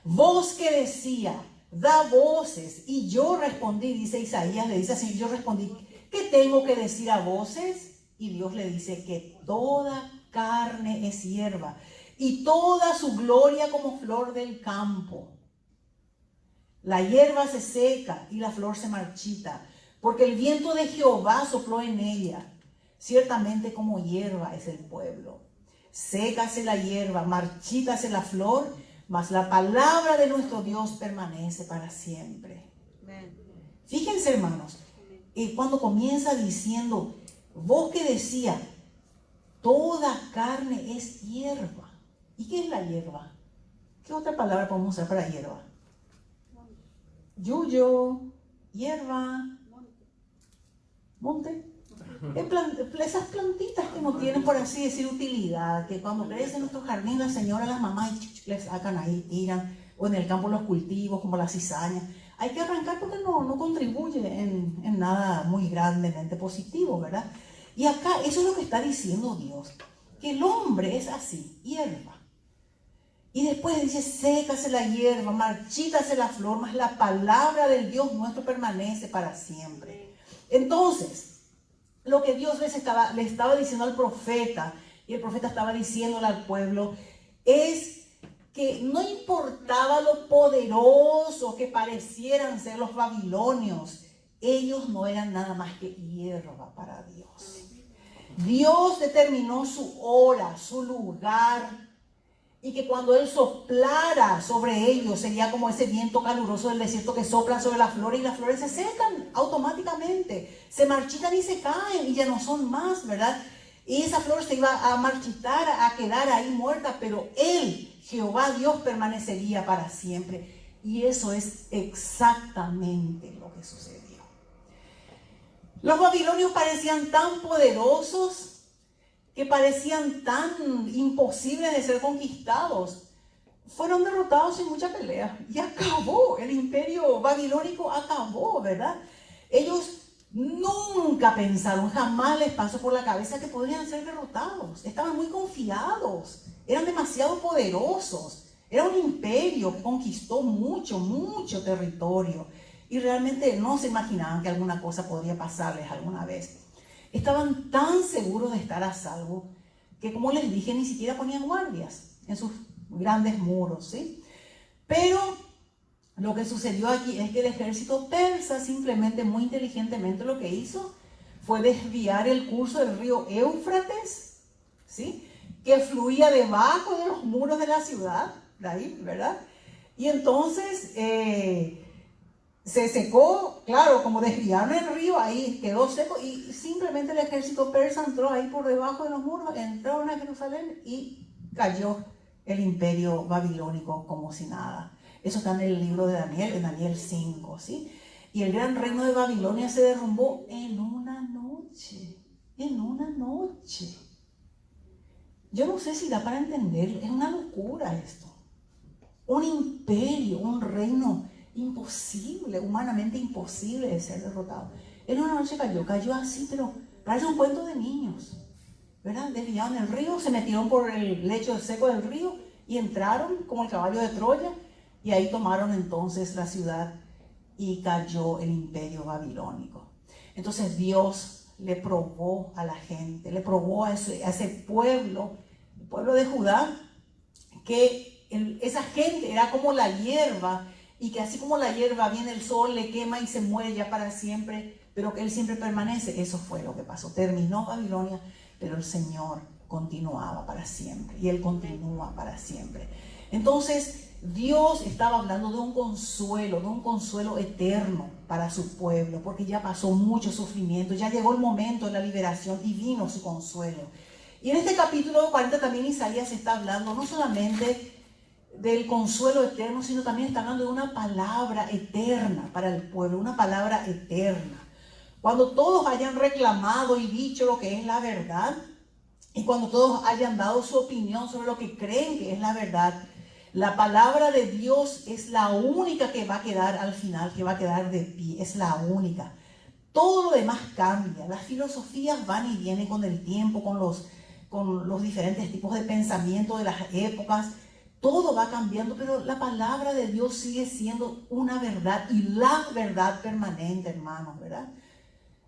Voz que decía: da voces. Y yo respondí, dice Isaías, le dice así, yo respondí: ¿qué tengo que decir a voces? Y Dios le dice que toda carne es hierba y toda su gloria como flor del campo. La hierba se seca y la flor se marchita, porque el viento de Jehová sopló en ella. Ciertamente como hierba es el pueblo. Sécase la hierba, marchítase la flor, mas la palabra de nuestro Dios permanece para siempre. Amen. Fíjense, hermanos, cuando comienza diciendo, vos que decía, toda carne es hierba. ¿Y qué es la hierba? ¿Qué otra palabra podemos usar para hierba? Yuyo, hierba, monte. Esas plantitas que no tienen, por así decir, utilidad, que cuando crecen en nuestro jardín, la señora, las mamás les sacan ahí, tiran, o en el campo los cultivos, como la cizaña. Hay que arrancar porque no contribuye en nada muy grandemente positivo, ¿verdad? Y acá, eso es lo que está diciendo Dios. que el hombre es así, hierba. Y después dice, sécase la hierba, marchítase la flor, mas la palabra del Dios nuestro permanece para siempre. Entonces, lo que Dios le estaba diciendo al profeta, y el profeta estaba diciéndole al pueblo, es que no importaba lo poderosos que parecieran ser los babilonios, ellos no eran nada más que hierba para Dios. Dios determinó su hora, su lugar, y que cuando Él soplara sobre ellos sería como ese viento caluroso del desierto que sopla sobre las flores, y las flores se secan automáticamente, se marchitan y se caen y ya no son más, ¿verdad? Y esa flor se iba a marchitar, a quedar ahí muerta, pero Él, Jehová Dios, permanecería para siempre. Y eso es exactamente lo que sucedió. Los babilonios parecían tan poderosos, que parecían tan imposibles de ser conquistados, fueron derrotados sin mucha pelea. Y acabó, el imperio babilónico acabó, ¿verdad? Ellos nunca pensaron, jamás les pasó por la cabeza que podrían ser derrotados. Estaban muy confiados, eran demasiado poderosos. Era un imperio que conquistó mucho territorio. Y realmente no se imaginaban que alguna cosa podría pasarles alguna vez. Estaban tan seguros de estar a salvo que, como les dije, ni siquiera ponían guardias en sus grandes muros, ¿sí? Pero lo que sucedió aquí es que el ejército persa simplemente, muy inteligentemente, lo que hizo fue desviar el curso del río Éufrates, ¿sí? Que fluía debajo de los muros de la ciudad, de ahí, ¿verdad? Y entonces se secó, claro, como desviaron el río, ahí quedó seco, y simplemente el ejército persa entró ahí por debajo de los muros, entraron a Jerusalén y cayó el imperio babilónico como si nada. Eso está en el libro de Daniel, en Daniel 5, ¿sí? Y el gran reino de Babilonia se derrumbó en una noche, en una noche. Yo no sé si da para entender, es una locura esto. Un imperio, un reino imposible, humanamente imposible de ser derrotado. En una noche cayó así, pero parece un cuento de niños, ¿verdad? Desviaron el río, se metieron por el lecho seco del río y entraron como el caballo de Troya, y ahí tomaron entonces la ciudad y cayó el imperio babilónico. Entonces Dios le probó a la gente, le probó a ese pueblo, el pueblo de Judá, que esa gente era como la hierba, y que así como la hierba viene el sol, le quema y se muere ya para siempre, pero que Él siempre permanece. Eso fue lo que pasó. Terminó Babilonia, pero el Señor continuaba para siempre, y Él continúa para siempre. Entonces Dios estaba hablando de un consuelo eterno para su pueblo, porque ya pasó mucho sufrimiento, ya llegó el momento de la liberación y vino su consuelo. Y en este capítulo 40 también Isaías está hablando no solamente del consuelo eterno, sino también está hablando de una palabra eterna para el pueblo, una palabra eterna. Cuando todos hayan reclamado y dicho lo que es la verdad, y cuando todos hayan dado su opinión sobre lo que creen que es la verdad, la palabra de Dios es la única que va a quedar al final, que va a quedar de pie, es la única. Todo lo demás cambia, las filosofías van y vienen con el tiempo, con los diferentes tipos de pensamiento de las épocas. Todo va cambiando, pero la palabra de Dios sigue siendo una verdad, y la verdad permanente, hermanos, ¿verdad?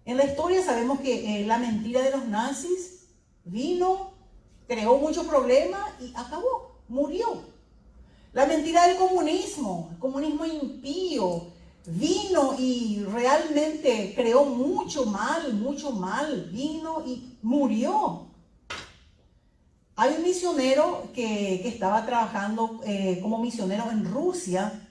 En la historia sabemos que la mentira de los nazis vino, creó muchos problemas y acabó, murió. La mentira del comunismo, el comunismo impío, vino y realmente creó mucho mal, vino y murió. Hay un misionero que estaba trabajando como misionero en Rusia,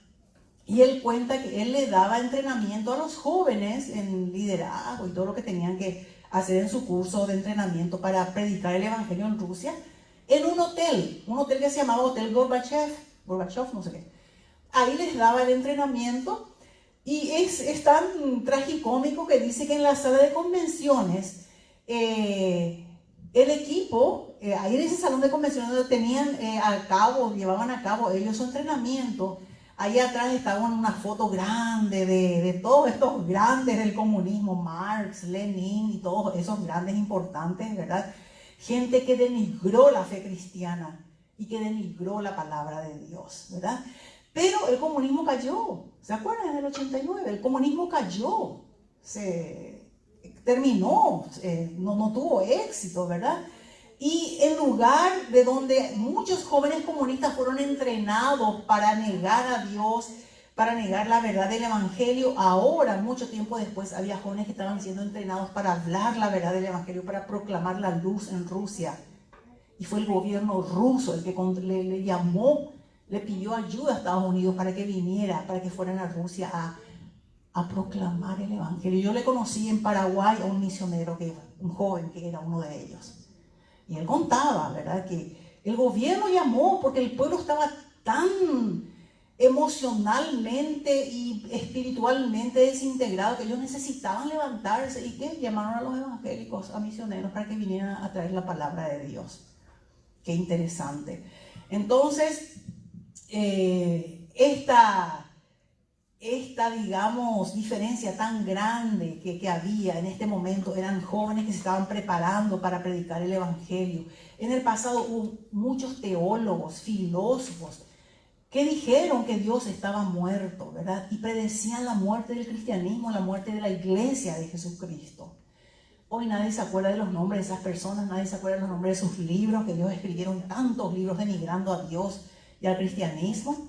y él cuenta que él le daba entrenamiento a los jóvenes en liderazgo y todo lo que tenían que hacer en su curso de entrenamiento para predicar el evangelio en Rusia, en un hotel que se llamaba Hotel Gorbachev, no sé qué. Ahí les daba el entrenamiento, y es tan tragicómico que dice que en la sala de convenciones el equipo, ahí en ese salón de convenciones donde llevaban a cabo ellos su entrenamiento, ahí atrás estaban una foto grande de todos estos grandes del comunismo, Marx, Lenin y todos esos grandes importantes, ¿verdad? gente que denigró la fe cristiana y que denigró la palabra de Dios, ¿verdad? Pero el comunismo cayó, ¿se acuerdan? En el 89, el comunismo cayó, se terminó, no tuvo éxito, ¿verdad? Y en lugar de donde muchos jóvenes comunistas fueron entrenados para negar a Dios, para negar la verdad del Evangelio, ahora, mucho tiempo después, había jóvenes que estaban siendo entrenados para hablar la verdad del Evangelio, para proclamar la luz en Rusia. Y fue el gobierno ruso el que le llamó, le pidió ayuda a Estados Unidos para que viniera, para que fueran a Rusia a proclamar el Evangelio. Yo le conocí en Paraguay a un misionero, un joven que era uno de ellos. Y él contaba, ¿verdad?, que el gobierno llamó porque el pueblo estaba tan emocionalmente y espiritualmente desintegrado que ellos necesitaban levantarse y que llamaron a los evangélicos, a misioneros, para que vinieran a traer la palabra de Dios. Qué interesante. Entonces, esta digamos, diferencia tan grande que había en este momento, eran jóvenes que se estaban preparando para predicar el Evangelio. En el pasado hubo muchos teólogos, filósofos, que dijeron que Dios estaba muerto, ¿verdad? Y predecían la muerte del cristianismo, la muerte de la iglesia de Jesucristo. Hoy nadie se acuerda de los nombres de esas personas, nadie se acuerda de los nombres de sus libros, que ellos escribieron tantos libros denigrando a Dios y al cristianismo.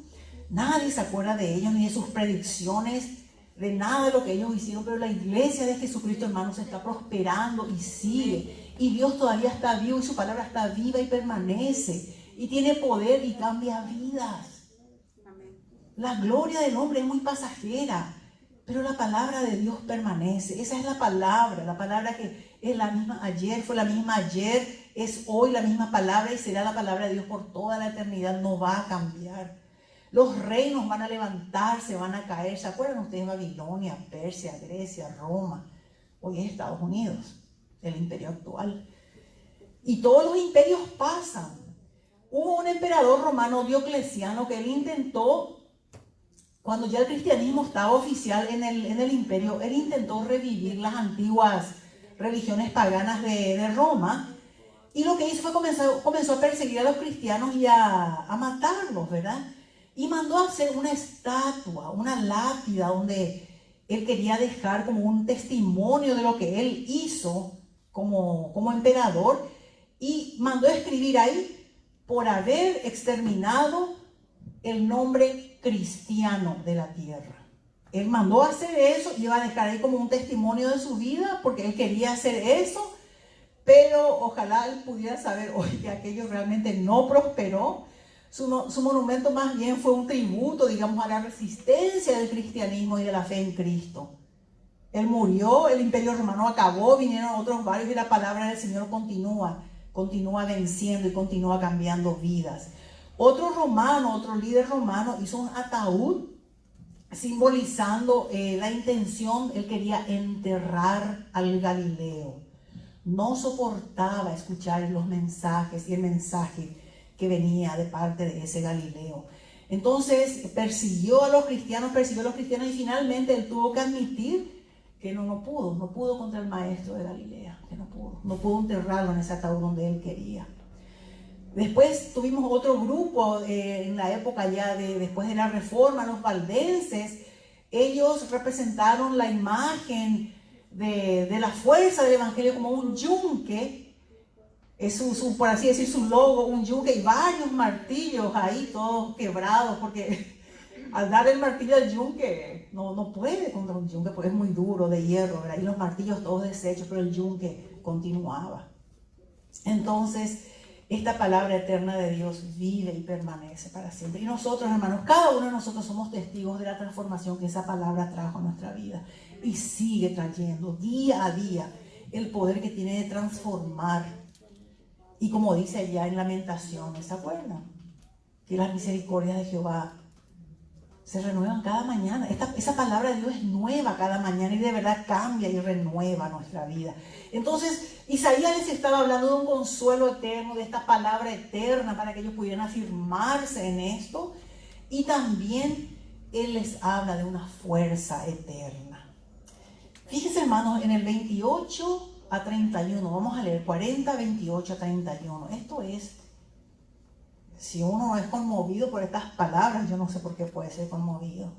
Nadie se acuerda de ellos ni de sus predicciones, de nada de lo que ellos hicieron, pero la iglesia de Jesucristo, hermanos, está prosperando y sigue. Y Dios todavía está vivo y su palabra está viva y permanece. Y tiene poder y cambia vidas. La gloria del hombre es muy pasajera, pero la palabra de Dios permanece. Esa es la palabra que es la misma ayer, fue la misma ayer, es hoy la misma palabra y será la palabra de Dios por toda la eternidad, no va a cambiar. Los reinos van a levantarse, van a caer. ¿Se acuerdan ustedes? Babilonia, Persia, Grecia, Roma. Hoy es Estados Unidos, el imperio actual. Y todos los imperios pasan. Hubo un emperador romano, Diocleciano, que él intentó, cuando ya el cristianismo estaba oficial en el imperio, él intentó revivir las antiguas religiones paganas de Roma. Y lo que hizo fue comenzó a perseguir a los cristianos y a matarlos, ¿verdad? Y mandó a hacer una estatua, una lápida, donde él quería dejar como un testimonio de lo que él hizo como emperador. Y mandó a escribir ahí, por haber exterminado el nombre cristiano de la tierra. Él mandó a hacer eso y iba a dejar ahí como un testimonio de su vida, porque él quería hacer eso. Pero ojalá él pudiera saber hoy que aquello realmente no prosperó. Su monumento más bien fue un tributo, digamos, a la resistencia del cristianismo y de la fe en Cristo. Él murió, el imperio romano acabó, vinieron otros varios y la palabra del Señor continúa venciendo y continúa cambiando vidas. Otro líder romano hizo un ataúd simbolizando la intención, él quería enterrar al Galileo. No soportaba escuchar los mensajes y el mensaje que venía de parte de ese Galileo. Entonces persiguió a los cristianos y finalmente él tuvo que admitir que no pudo contra el maestro de Galilea, que no pudo enterrarlo en ese ataúd donde él quería. Después tuvimos otro grupo en la época ya después de la Reforma, los valdenses. Ellos representaron la imagen de la fuerza del Evangelio como un yunque. Es por así decir, su logo, un yunque y varios martillos ahí todos quebrados, porque al dar el martillo al yunque no puede contra un yunque porque es muy duro, de hierro, ¿verdad? Y los martillos todos deshechos, pero el yunque continuaba. Entonces, esta palabra eterna de Dios vive y permanece para siempre. Y nosotros, hermanos, cada uno de nosotros somos testigos de la transformación que esa palabra trajo a nuestra vida y sigue trayendo día a día el poder que tiene de transformar. Y como dice allá en Lamentaciones, ¿se acuerdan? Que las misericordias de Jehová se renuevan cada mañana. Esa palabra de Dios es nueva cada mañana y de verdad cambia y renueva nuestra vida. Entonces, Isaías les estaba hablando de un consuelo eterno, de esta palabra eterna para que ellos pudieran afirmarse en esto. Y también Él les habla de una fuerza eterna. Fíjense, hermanos, en el 28 a 31. Vamos a leer 40, 28 a 31. Esto es, si uno no es conmovido por estas palabras, yo no sé por qué puede ser conmovido.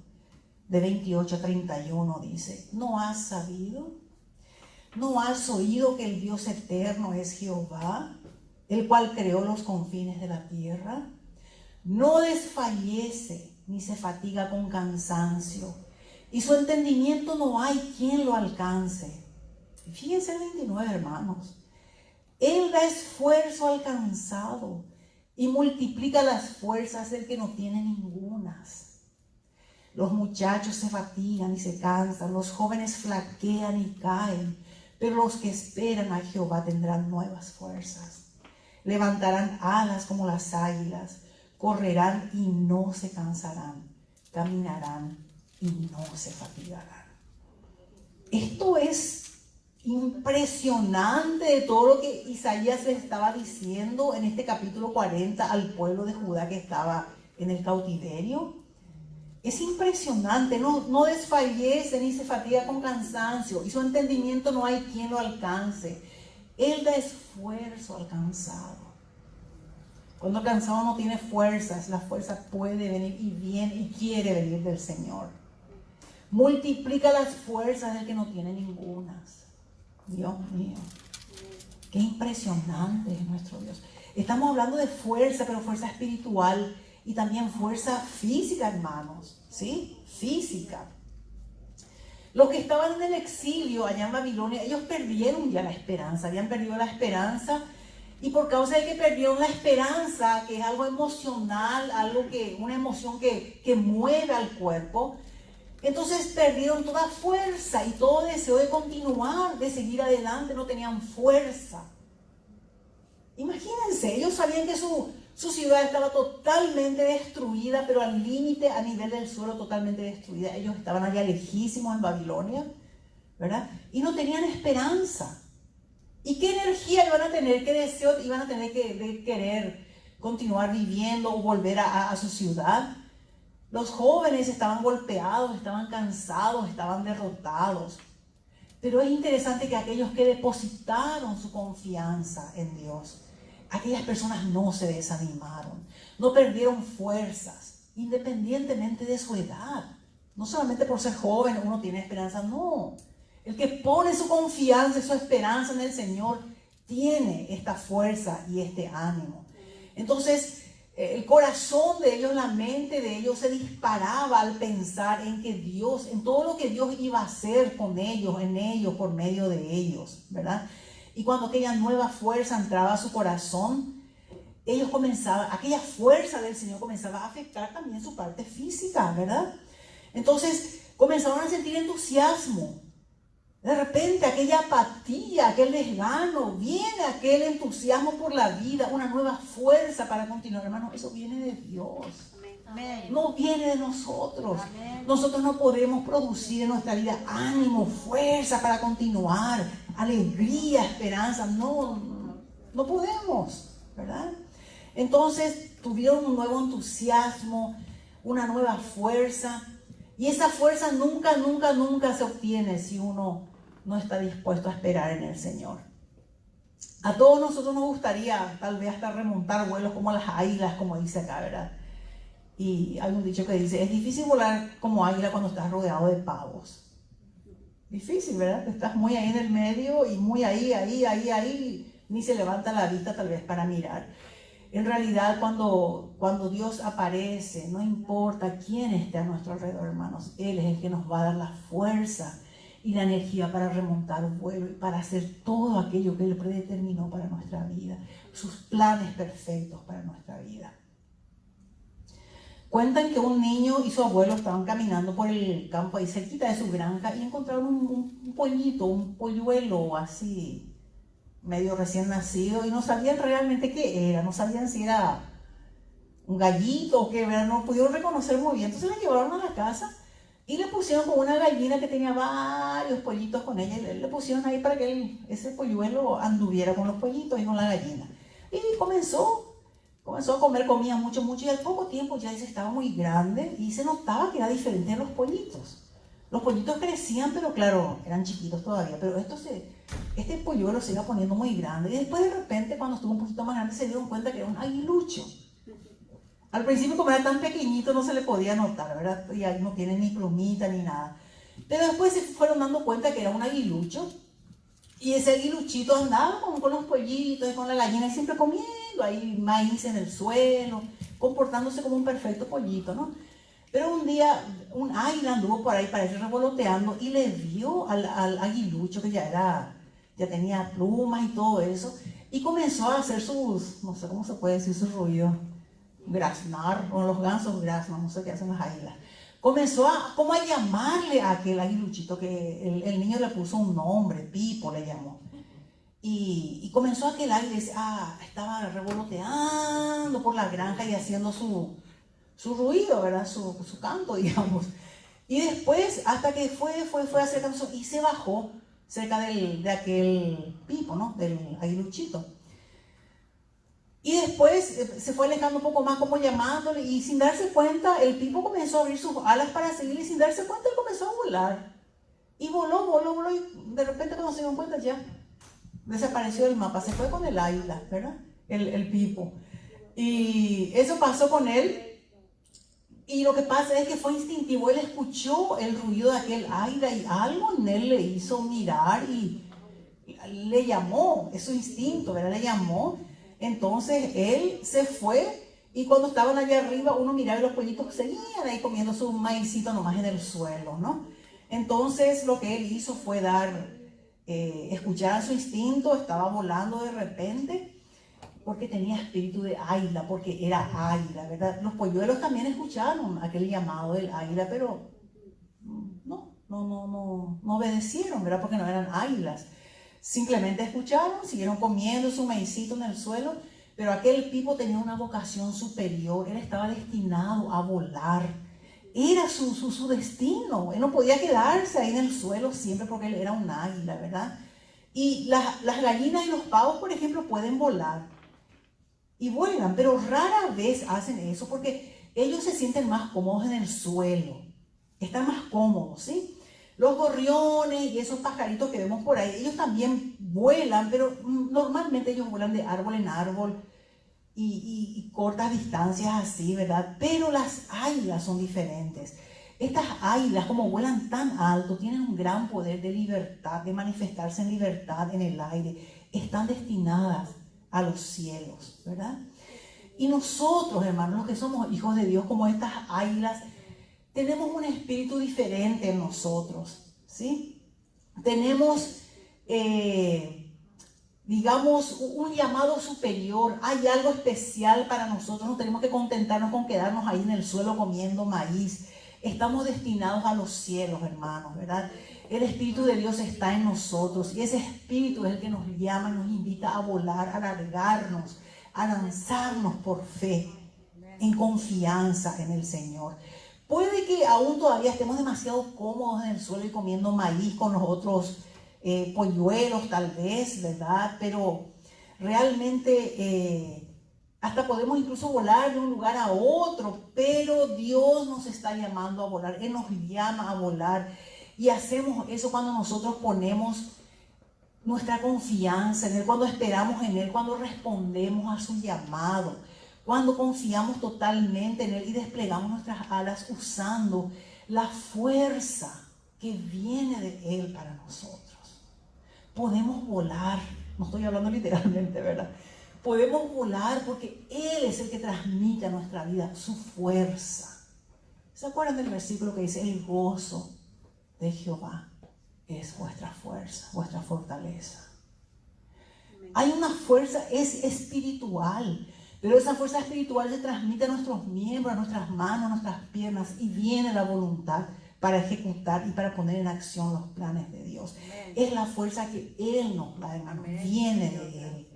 De 28 a 31 dice: ¿No has sabido? ¿No has oído que el Dios eterno es Jehová, el cual creó los confines de la tierra? No desfallece ni se fatiga con cansancio, y su entendimiento no hay quien lo alcance. Y fíjense el 29, hermanos. Él da esfuerzo al cansado y multiplica las fuerzas del que no tiene ningunas. Los muchachos se fatigan y se cansan, los jóvenes flaquean y caen, pero los que esperan a Jehová tendrán nuevas fuerzas. Levantarán alas como las águilas, correrán y no se cansarán, caminarán y no se fatigarán. Esto es impresionante de todo lo que Isaías le estaba diciendo en este capítulo 40 al pueblo de Judá que estaba en el cautiverio. Es impresionante, no desfallece ni se fatiga con cansancio, y su entendimiento no hay quien lo alcance. Él da esfuerzo al cansado. Cuando el cansado no tiene fuerzas, la fuerza puede venir y viene y quiere venir del Señor. Multiplica las fuerzas del que no tiene ningunas. Dios mío, qué impresionante es nuestro Dios. Estamos hablando de fuerza, pero fuerza espiritual y también fuerza física, hermanos, ¿sí? Física. Los que estaban en el exilio allá en Babilonia, ellos perdieron ya la esperanza, habían perdido la esperanza, y por causa de que perdieron la esperanza, que es algo emocional, una emoción que mueve al cuerpo, entonces perdieron toda fuerza y todo deseo de continuar, de seguir adelante, no tenían fuerza. Imagínense, ellos sabían que su ciudad estaba totalmente destruida, pero al límite, a nivel del suelo, totalmente destruida. Ellos estaban allá lejísimos en Babilonia, ¿verdad? Y no tenían esperanza. ¿Y qué energía iban a tener? ¿Qué deseo iban a tener de querer continuar viviendo o volver a su ciudad? Los jóvenes estaban golpeados, estaban cansados, estaban derrotados. Pero es interesante que aquellos que depositaron su confianza en Dios, aquellas personas no se desanimaron, no perdieron fuerzas, independientemente de su edad. No solamente por ser joven uno tiene esperanza, no. El que pone su confianza y su esperanza en el Señor tiene esta fuerza y este ánimo. Entonces, el corazón de ellos, la mente de ellos se disparaba al pensar en que Dios, en todo lo que Dios iba a hacer con ellos, en ellos, por medio de ellos, ¿verdad? Y cuando aquella nueva fuerza entraba a su corazón, ellos comenzaban, aquella fuerza del Señor comenzaba a afectar también su parte física, ¿verdad? Entonces comenzaron a sentir entusiasmo. De repente aquella apatía, aquel desgano, viene aquel entusiasmo por la vida, una nueva fuerza para continuar. Hermano, eso viene de Dios. Amén. No viene de nosotros. Amén. Nosotros no podemos producir en nuestra vida ánimo, fuerza para continuar, alegría, esperanza. No podemos, ¿verdad? Entonces tuvieron un nuevo entusiasmo, una nueva fuerza. Y esa fuerza nunca se obtiene si uno no está dispuesto a esperar en el Señor. A todos nosotros nos gustaría tal vez hasta remontar vuelos como las águilas, como dice acá, ¿verdad? Y hay un dicho que dice, es difícil volar como águila cuando estás rodeado de pavos. Difícil, ¿verdad? Estás muy ahí en el medio y muy ahí, ni se levanta la vista tal vez para mirar. En realidad, cuando Dios aparece, no importa quién esté a nuestro alrededor, hermanos, Él es el que nos va a dar la fuerza y la energía para remontar un vuelo y para hacer todo aquello que Él predeterminó para nuestra vida, sus planes perfectos para nuestra vida. Cuentan que un niño y su abuelo estaban caminando por el campo ahí cerquita de su granja y encontraron un pollito, un polluelo así, medio recién nacido, y no sabían realmente qué era, no sabían si era un gallito o qué era, no pudieron reconocer muy bien. Entonces la llevaron a la casa y le pusieron con una gallina que tenía varios pollitos con ella, y le pusieron ahí para que ese polluelo anduviera con los pollitos y con la gallina. Y comenzó a comer, comía mucho, y al poco tiempo ya estaba muy grande y se notaba que era diferente de los pollitos. Los pollitos crecían, pero claro, eran chiquitos todavía, pero este polluelo se iba poniendo muy grande. Y después de repente, cuando estuvo un poquito más grande, se dieron cuenta que era un aguilucho. Al principio, como era tan pequeñito, no se le podía notar, ¿verdad? Y ahí no tiene ni plumita ni nada. Pero después se fueron dando cuenta que era un aguilucho. Y ese aguiluchito andaba con los pollitos y con la gallina, y siempre comiendo ahí maíz en el suelo, comportándose como un perfecto pollito, ¿no? Pero un día un águila anduvo por ahí, parece revoloteando, y le vio al aguilucho que ya tenía plumas y todo eso, y comenzó a hacer sus, no sé cómo se puede decir, sus ruidos, graznar, o los gansos graznan, no sé qué hacen las águilas. Comenzó como a llamarle a aquel aguiluchito, que el niño le puso un nombre, Pipo le llamó. Y comenzó aquel águila, estaba revoloteando por la granja y haciendo su ruido, ¿verdad? Su canto, digamos. Y después, hasta que fue acercándose y se bajó cerca de aquel Pipo, ¿no? Del aguiluchito. Y después se fue alejando un poco más, como llamándole, y sin darse cuenta, el Pipo comenzó a abrir sus alas para seguirle, y sin darse cuenta, él comenzó a volar. Y voló, y de repente, cuando se dio cuenta, ya desapareció del mapa, se fue con el águila, ¿verdad? El Pipo. Y eso pasó con él. Y lo que pasa es que fue instintivo, él escuchó el ruido de aquel águila y algo en él le hizo mirar y le llamó, es su instinto, ¿verdad? Le llamó. Entonces él se fue, y cuando estaban allá arriba, uno miraba y los pollitos seguían ahí comiendo su maicito nomás en el suelo, ¿no? Entonces lo que él hizo fue escuchar a su instinto, estaba volando de repente, porque tenía espíritu de águila, porque era águila, ¿verdad? Los polluelos también escucharon aquel llamado del águila, pero no obedecieron, ¿verdad? Porque no eran águilas. Simplemente escucharon, siguieron comiendo su maicito en el suelo, pero aquel Pipo tenía una vocación superior, él estaba destinado a volar. Era su destino, él no podía quedarse ahí en el suelo siempre porque él era un águila, ¿verdad? Y las gallinas y los pavos, por ejemplo, pueden volar y vuelan, pero rara vez hacen eso porque ellos se sienten más cómodos en el suelo, están más cómodos, ¿sí? Los gorriones y esos pajaritos que vemos por ahí, ellos también vuelan, pero normalmente ellos vuelan de árbol en árbol y cortas distancias así, ¿verdad? Pero las águilas son diferentes. Estas águilas, como vuelan tan alto, tienen un gran poder de libertad, de manifestarse en libertad en el aire. Están destinadas a los cielos, ¿verdad? Y nosotros, hermanos, los que somos hijos de Dios, como estas águilas, tenemos un espíritu diferente en nosotros, ¿sí? Tenemos, digamos, un llamado superior. Hay algo especial para nosotros. No tenemos que contentarnos con quedarnos ahí en el suelo comiendo maíz. Estamos destinados a los cielos, hermanos, ¿verdad? El Espíritu de Dios está en nosotros, y ese Espíritu es el que nos llama, nos invita a volar, a alargarnos, a lanzarnos por fe, en confianza en el Señor. Puede que aún todavía estemos demasiado cómodos en el suelo y comiendo maíz con los otros polluelos, tal vez, ¿verdad? Pero realmente hasta podemos incluso volar de un lugar a otro, pero Dios nos está llamando a volar, Él nos llama a volar, y hacemos eso cuando nosotros ponemos nuestra confianza en Él, cuando esperamos en Él, cuando respondemos a su llamado, cuando confiamos totalmente en Él y desplegamos nuestras alas usando la fuerza que viene de Él para nosotros. Podemos volar, no estoy hablando literalmente, ¿verdad? Podemos volar porque Él es el que transmite a nuestra vida su fuerza. ¿Se acuerdan del versículo que dice: el gozo de Jehová es vuestra fuerza, vuestra fortaleza? Hay una fuerza, es espiritual, pero esa fuerza espiritual se transmite a nuestros miembros, a nuestras manos, a nuestras piernas, y viene la voluntad para ejecutar y para poner en acción los planes de Dios. Amén. Es la fuerza que Él nos da, hermano, viene de Él.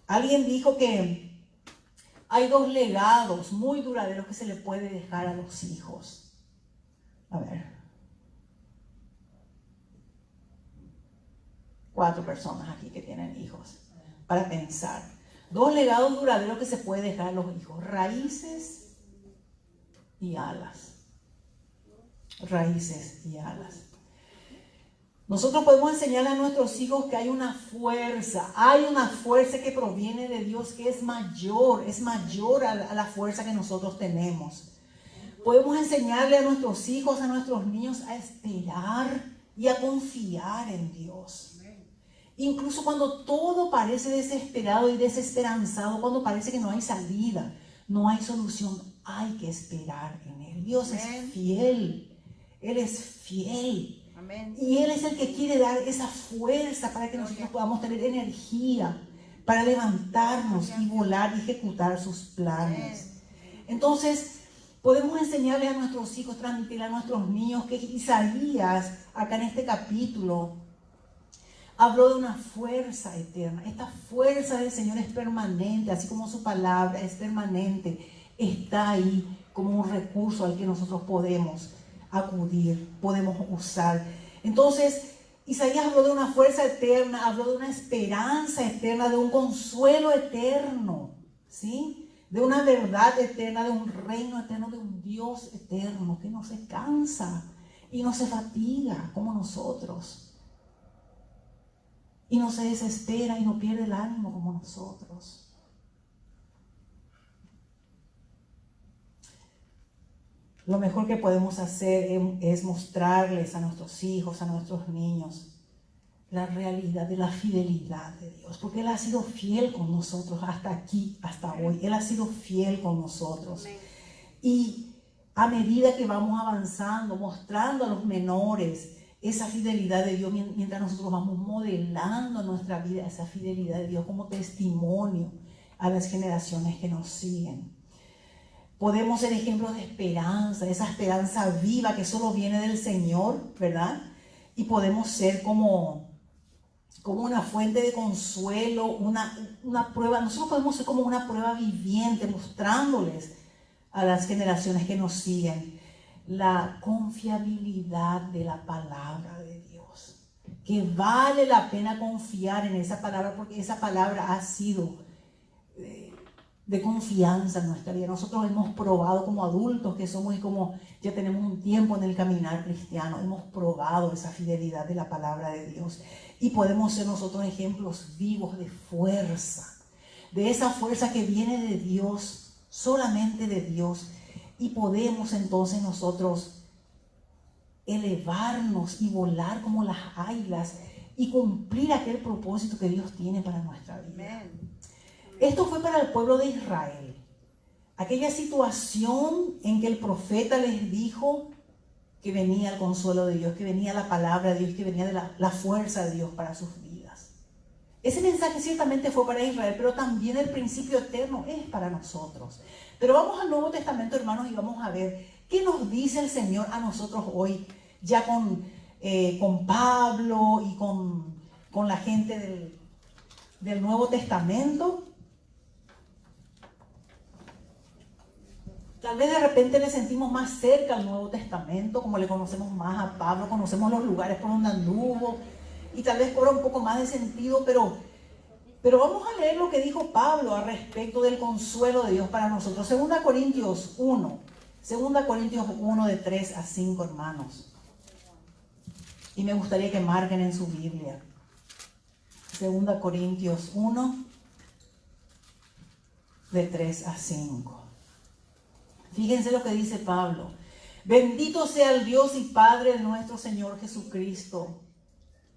Alguien dijo que hay 2 legados muy duraderos que se le puede dejar a los hijos. A ver. 4 personas aquí que tienen hijos, para pensar. 2 legados duraderos que se puede dejar a los hijos: raíces y alas. raíces y alas. Nosotros podemos enseñarle a nuestros hijos que hay una fuerza que proviene de Dios, que es mayor a la fuerza que nosotros tenemos. Podemos enseñarle a nuestros hijos, a nuestros niños a esperar y a confiar en Dios. Incluso cuando todo parece desesperado y desesperanzado, cuando parece que no hay salida, no hay solución, hay que esperar en Él. Dios es fiel, Él es fiel. Amén. Y Él es el que quiere dar esa fuerza para que nosotros podamos tener energía para levantarnos y volar y ejecutar sus planes. Entonces, podemos enseñarles a nuestros hijos, transmitirle a nuestros niños que Isaías, acá en este capítulo, habló de una fuerza eterna. Esta fuerza del Señor es permanente, así como su palabra es permanente. Está ahí como un recurso al que nosotros podemos acudir, podemos usar. Entonces, Isaías habló de una fuerza eterna, habló de una esperanza eterna, de un consuelo eterno, ¿sí? De una verdad eterna, de un reino eterno, de un Dios eterno que no se cansa y no se fatiga como nosotros. Y no se desespera y no pierde el ánimo como nosotros. Lo mejor que podemos hacer es mostrarles a nuestros hijos, a nuestros niños, la realidad de la fidelidad de Dios. Porque Él ha sido fiel con nosotros hasta aquí, hasta hoy. Él ha sido fiel con nosotros. Y a medida que vamos avanzando, mostrando a los menores esa fidelidad de Dios, mientras nosotros vamos modelando nuestra vida, esa fidelidad de Dios como testimonio a las generaciones que nos siguen. Podemos ser ejemplos de esperanza, esa esperanza viva que solo viene del Señor, ¿verdad? Y podemos ser como una fuente de consuelo, una prueba. Nosotros podemos ser como una prueba viviente, mostrándoles a las generaciones que nos siguen la confiabilidad de la palabra de Dios. Que vale la pena confiar en esa palabra, porque esa palabra ha sido de confianza en nuestra vida. Nosotros hemos probado como adultos que somos y como ya tenemos un tiempo en el caminar cristiano, hemos probado esa fidelidad de la palabra de Dios y podemos ser nosotros ejemplos vivos de fuerza, de esa fuerza que viene de Dios, solamente de Dios, y podemos entonces nosotros elevarnos y volar como las águilas y cumplir aquel propósito que Dios tiene para nuestra vida. Esto fue para el pueblo de Israel. Aquella situación en que el profeta les dijo que venía el consuelo de Dios, que venía la palabra de Dios, que venía de la fuerza de Dios para sus vidas. Ese mensaje ciertamente fue para Israel, pero también el principio eterno es para nosotros. Pero vamos al Nuevo Testamento, hermanos, y vamos a ver qué nos dice el Señor a nosotros hoy, ya con Pablo y con la gente del Nuevo Testamento. Tal vez de repente le sentimos más cerca al Nuevo Testamento, como le conocemos más a Pablo, conocemos los lugares por donde anduvo, y tal vez cobra un poco más de sentido, pero vamos a leer lo que dijo Pablo al respecto del consuelo de Dios para nosotros. 2 Corintios 1, de 3 a 5, hermanos. Y me gustaría que marquen en su Biblia. 2 Corintios 1, de 3 a 5. Fíjense lo que dice Pablo. Bendito sea el Dios y Padre de nuestro Señor Jesucristo,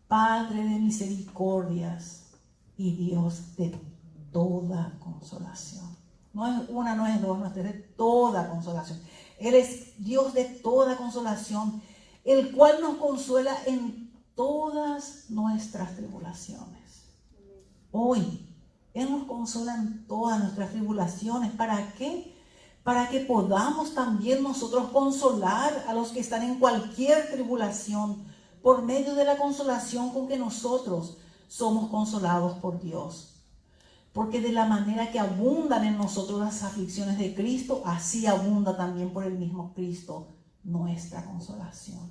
Padre de misericordias y Dios de toda consolación. No es una, no es dos, no es tres, de toda consolación. Él es Dios de toda consolación, el cual nos consuela en todas nuestras tribulaciones. Hoy, Él nos consuela en todas nuestras tribulaciones. ¿Para qué? Para que podamos también nosotros consolar a los que están en cualquier tribulación por medio de la consolación con que nosotros somos consolados por Dios. Porque de la manera que abundan en nosotros las aflicciones de Cristo, así abunda también por el mismo Cristo nuestra consolación.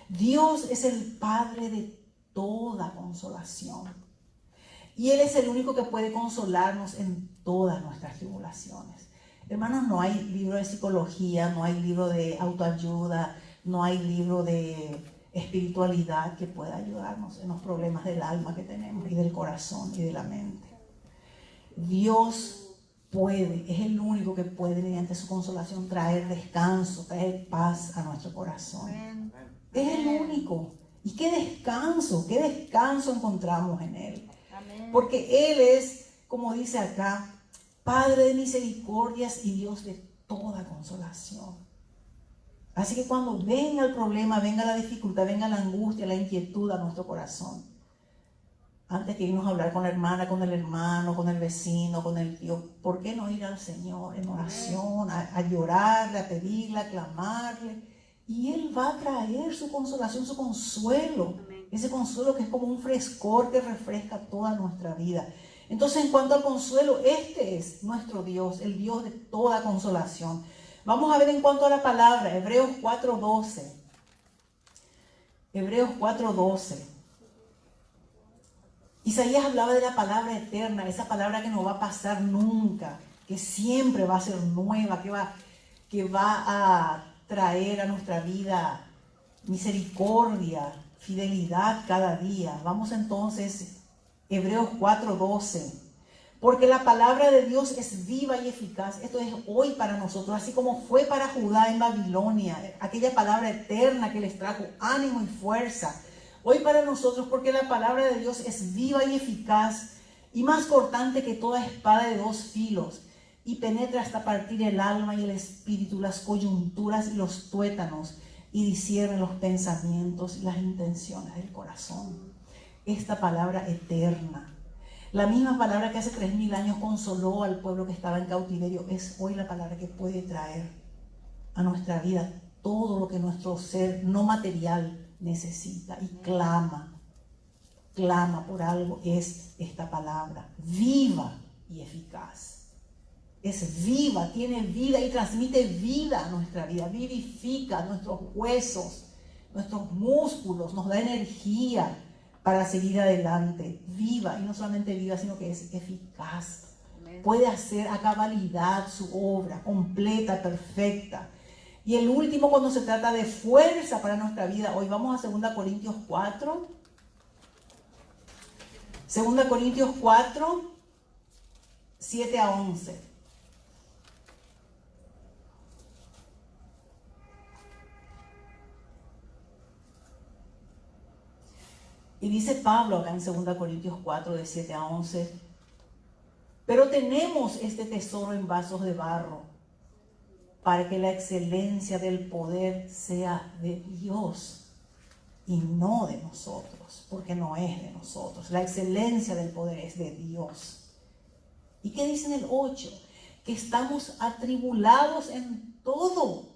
Dios es el Padre de toda consolación. Y Él es el único que puede consolarnos en todas nuestras tribulaciones. Hermanos, no hay libro de psicología, no hay libro de autoayuda, no hay libro de espiritualidad que pueda ayudarnos en los problemas del alma que tenemos y del corazón y de la mente. Dios puede, es el único que puede mediante su consolación traer descanso, traer paz a nuestro corazón. Amén. Es el único. Y qué descanso encontramos en Él. Amén. Porque Él es, como dice acá, Padre de misericordias y Dios de toda consolación. Así que cuando venga el problema, venga la dificultad, venga la angustia, la inquietud a nuestro corazón, antes que irnos a hablar con la hermana, con el hermano, con el vecino, con el tío, ¿por qué no ir al Señor en oración, a llorarle, a pedirle, a clamarle? Y Él va a traer su consolación, su consuelo. Ese consuelo que es como un frescor que refresca toda nuestra vida. Entonces, en cuanto al consuelo, este es nuestro Dios, el Dios de toda consolación. Vamos a ver en cuanto a la palabra, Hebreos 4:12. Hebreos 4:12. Isaías hablaba de la palabra eterna, esa palabra que no va a pasar nunca, que siempre va a ser nueva, que va a traer a nuestra vida misericordia, fidelidad cada día. Vamos entonces, Hebreos 4:12. Porque la palabra de Dios es viva y eficaz. Esto es hoy para nosotros, así como fue para Judá en Babilonia, aquella palabra eterna que les trajo ánimo y fuerza. Hoy para nosotros, porque la palabra de Dios es viva y eficaz y más cortante que toda espada de dos filos, y penetra hasta partir el alma y el espíritu, las coyunturas y los tuétanos, y discierne los pensamientos y las intenciones del corazón. Esta palabra eterna, la misma palabra que hace 3000 años consoló al pueblo que estaba en cautiverio, es hoy la palabra que puede traer a nuestra vida todo lo que nuestro ser no material necesita y clama por algo. Es esta palabra viva y eficaz. Es viva, tiene vida y transmite vida a nuestra vida, vivifica nuestros huesos, nuestros músculos, nos da energía para seguir adelante. Viva, y no solamente viva, sino que es eficaz. Puede hacer a cabalidad su obra, completa, perfecta. Y el último, cuando se trata de fuerza para nuestra vida, hoy vamos a 2 Corintios 4. 2 Corintios 4, 7 a 11. Y dice Pablo acá en 2 Corintios 4, de 7 a 11, pero tenemos este tesoro en vasos de barro, para que la excelencia del poder sea de Dios y no de nosotros, porque no es de nosotros. La excelencia del poder es de Dios. ¿Y qué dice en el 8? Que estamos atribulados en todo,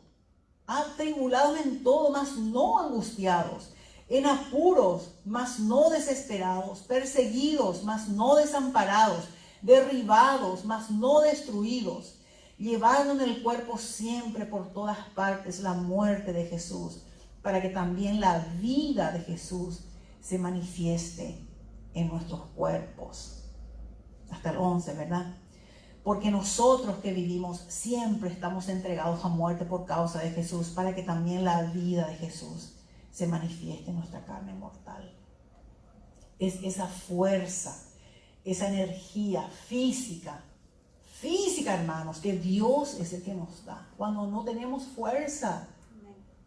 mas no angustiados, en apuros, mas no desesperados, perseguidos, mas no desamparados, derribados, mas no destruidos, llevando en el cuerpo siempre por todas partes la muerte de Jesús, para que también la vida de Jesús se manifieste en nuestros cuerpos. Hasta el 11, ¿verdad? Porque nosotros que vivimos siempre estamos entregados a muerte por causa de Jesús, para que también la vida de Jesús se manifieste en nuestra carne mortal. Es esa fuerza, esa energía física, hermanos, que Dios es el que nos da. Cuando no tenemos fuerza,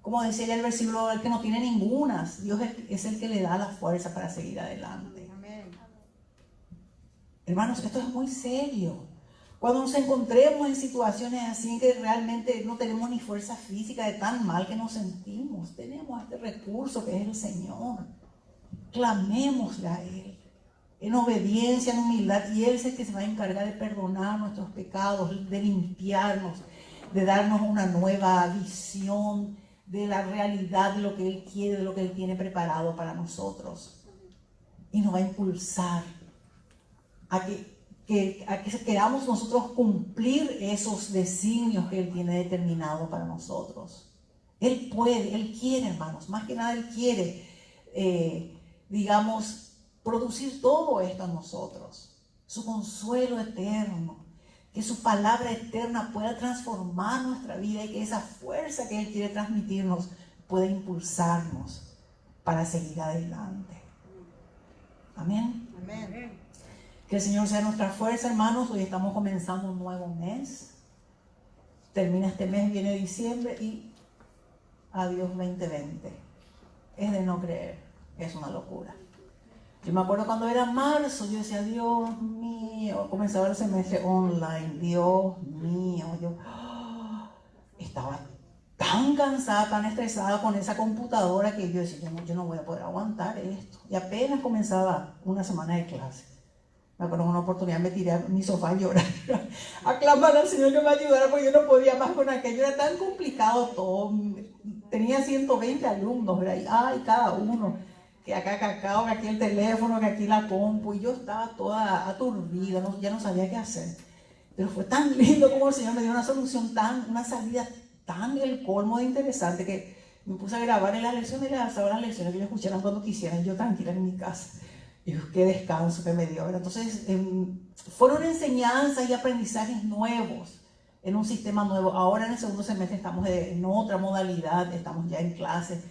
como decía ya el versículo, el que no tiene ninguna, Dios es el que le da la fuerza para seguir adelante. Amén. Hermanos, esto es muy serio. Cuando nos encontremos en situaciones así en que realmente no tenemos ni fuerza física, de tan mal que nos sentimos, tenemos este recurso que es el Señor. Clamémosle a Él en obediencia, en humildad, y Él es el que se va a encargar de perdonar nuestros pecados, de limpiarnos, de darnos una nueva visión de la realidad de lo que Él quiere, de lo que Él tiene preparado para nosotros. Y nos va a impulsar a que queramos nosotros cumplir esos designios que Él tiene determinado para nosotros. Él puede, Él quiere, hermanos, más que nada Él quiere, producir todo esto en nosotros. Su consuelo eterno, que su palabra eterna pueda transformar nuestra vida y que esa fuerza que Él quiere transmitirnos pueda impulsarnos para seguir adelante. Amén. Amén. Que el Señor sea nuestra fuerza, hermanos. Hoy estamos comenzando un nuevo mes. Termina este mes, viene diciembre y adiós 2020. Es de no creer, es una locura. Yo me acuerdo cuando era marzo, yo decía, Dios mío, comenzaba el semestre online, Dios mío, yo estaba tan cansada, tan estresada con esa computadora que yo decía, yo no voy a poder aguantar esto. Y apenas comenzaba una semana de clase. Me acuerdo en una oportunidad me tiré a mi sofá a llorar, a clamar al Señor que me ayudara porque yo no podía más con aquello, era tan complicado todo. Tenía 120 alumnos, ¿verdad? Y ay, cada uno, que acá cacao, que aquí el teléfono, que aquí la compu, y yo estaba toda aturdida, ya no sabía qué hacer. Pero fue tan lindo como el Señor me dio una solución, una salida tan del colmo de interesante, que me puse a grabar en las lecciones y les lanzaba las lecciones que ellos escucharan cuando quisieran, yo tranquila en mi casa. Y qué descanso que me dio. Entonces, fueron enseñanzas y aprendizajes nuevos en un sistema nuevo. Ahora en el segundo semestre estamos en otra modalidad, estamos ya en clase.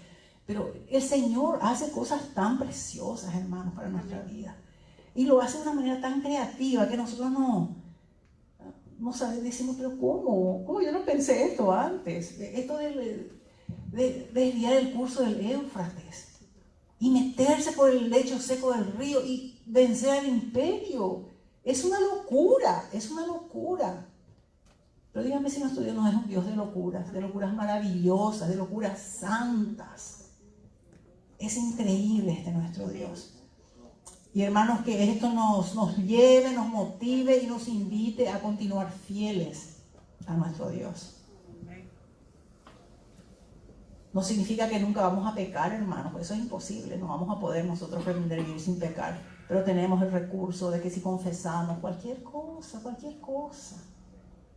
Pero el Señor hace cosas tan preciosas, hermanos, para nuestra vida. Y lo hace de una manera tan creativa que nosotros no sabemos, decimos, pero ¿cómo yo no pensé esto antes? Esto de desviar el curso del Éufrates y meterse por el lecho seco del río y vencer al imperio. Es una locura, es una locura. Pero díganme si nuestro Dios no es un Dios de locuras maravillosas, de locuras santas. Es increíble nuestro Dios. Y hermanos, que esto nos lleve, nos motive y nos invite a continuar fieles a nuestro Dios. No significa que nunca vamos a pecar, hermanos, pues eso es imposible, no vamos a poder nosotros pretender vivir sin pecar. Pero tenemos el recurso de que si confesamos cualquier cosa,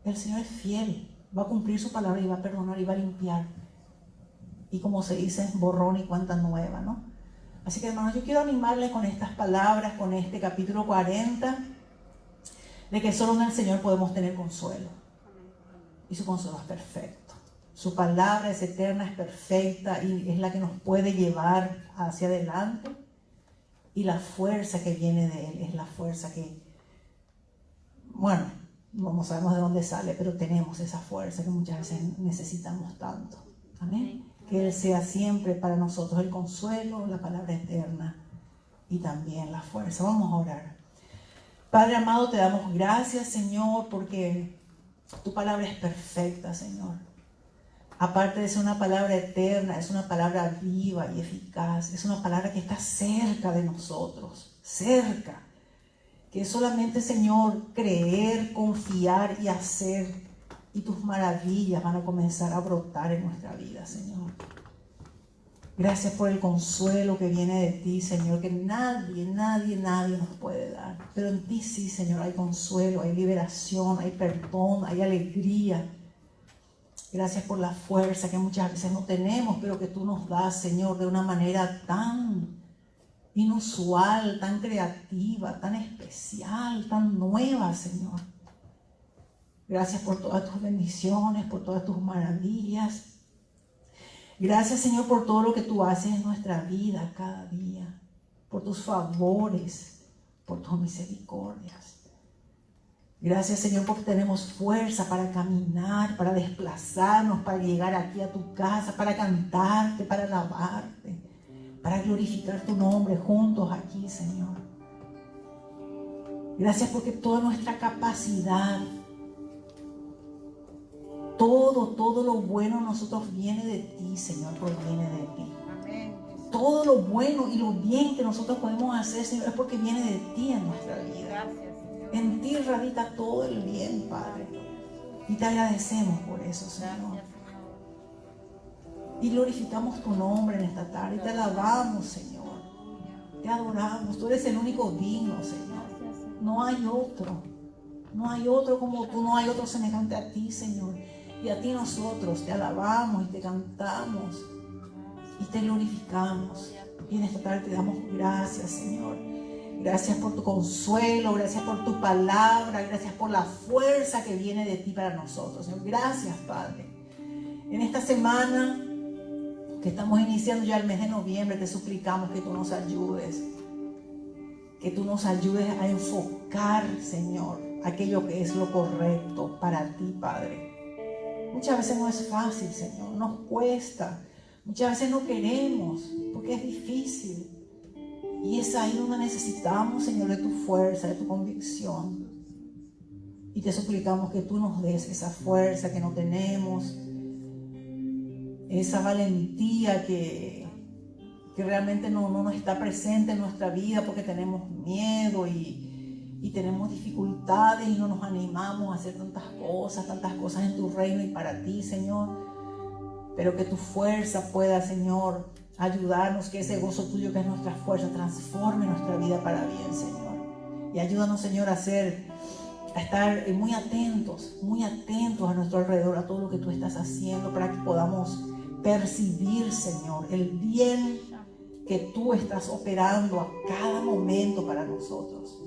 el Señor es fiel, va a cumplir su palabra y va a perdonar y va a limpiar. Y como se dice, borrón y cuenta nueva, ¿no? Así que, hermanos, yo quiero animarles con estas palabras, con este capítulo 40, de que solo en el Señor podemos tener consuelo. Y su consuelo es perfecto. Su palabra es eterna, es perfecta y es la que nos puede llevar hacia adelante. Y la fuerza que viene de Él es la fuerza que, bueno, no sabemos de dónde sale, pero tenemos esa fuerza que muchas veces necesitamos tanto. Amén. Que Él sea siempre para nosotros el consuelo, la palabra eterna y también la fuerza. Vamos a orar. Padre amado, te damos gracias, Señor, porque tu palabra es perfecta, Señor. Aparte de ser una palabra eterna, es una palabra viva y eficaz. Es una palabra que está cerca de nosotros, cerca. Que es solamente, Señor, creer, confiar y hacer. Y tus maravillas van a comenzar a brotar en nuestra vida, Señor. Gracias por el consuelo que viene de ti, Señor, que nadie nos puede dar. Pero en ti sí, Señor, hay consuelo, hay liberación, hay perdón, hay alegría. Gracias por la fuerza que muchas veces no tenemos, pero que tú nos das, Señor, de una manera tan inusual, tan creativa, tan especial, tan nueva, Señor. Gracias por todas tus bendiciones, por todas tus maravillas. Gracias, Señor, por todo lo que tú haces en nuestra vida cada día, por tus favores, por tus misericordias. Gracias, Señor, porque tenemos fuerza para caminar, para desplazarnos, para llegar aquí a tu casa, para cantarte, para alabarte, para glorificar tu nombre juntos aquí, Señor. Gracias porque toda nuestra capacidad, todo lo bueno en nosotros viene de ti, Señor, proviene de ti. Amén. Todo lo bueno y lo bien que nosotros podemos hacer, Señor, es porque viene de ti en nuestra vida. Gracias, Señor. En ti radica todo el bien, Padre. Y te agradecemos por eso, Señor. Y glorificamos tu nombre en esta tarde. Y te alabamos, Señor. Te adoramos. Tú eres el único digno, Señor. No hay otro. No hay otro como tú. No hay otro semejante a ti, Señor. Y a ti nosotros te alabamos y te cantamos. Y te glorificamos. Y en esta tarde te damos gracias, Señor. Gracias por tu consuelo, gracias por tu palabra, gracias por la fuerza que viene de ti para nosotros. Señor, gracias, Padre. En esta semana que estamos iniciando ya el mes de noviembre, te suplicamos que tú nos ayudes. Que tú nos ayudes a enfocar, Señor, aquello que es lo correcto para ti, Padre. Muchas veces no es fácil, Señor, nos cuesta. Muchas veces no queremos porque es difícil. Y es ahí donde necesitamos, Señor, de tu fuerza, de tu convicción. Y te suplicamos que tú nos des esa fuerza que no tenemos, esa valentía que realmente no está presente en nuestra vida porque tenemos miedo y tenemos dificultades y no nos animamos a hacer tantas cosas en tu reino y para ti, Señor. Pero que tu fuerza pueda, Señor, ayudarnos, que ese gozo tuyo que es nuestra fuerza transforme nuestra vida para bien, Señor. Y ayúdanos, Señor, a estar muy atentos a nuestro alrededor, a todo lo que tú estás haciendo, para que podamos percibir, Señor, el bien que tú estás operando a cada momento para nosotros.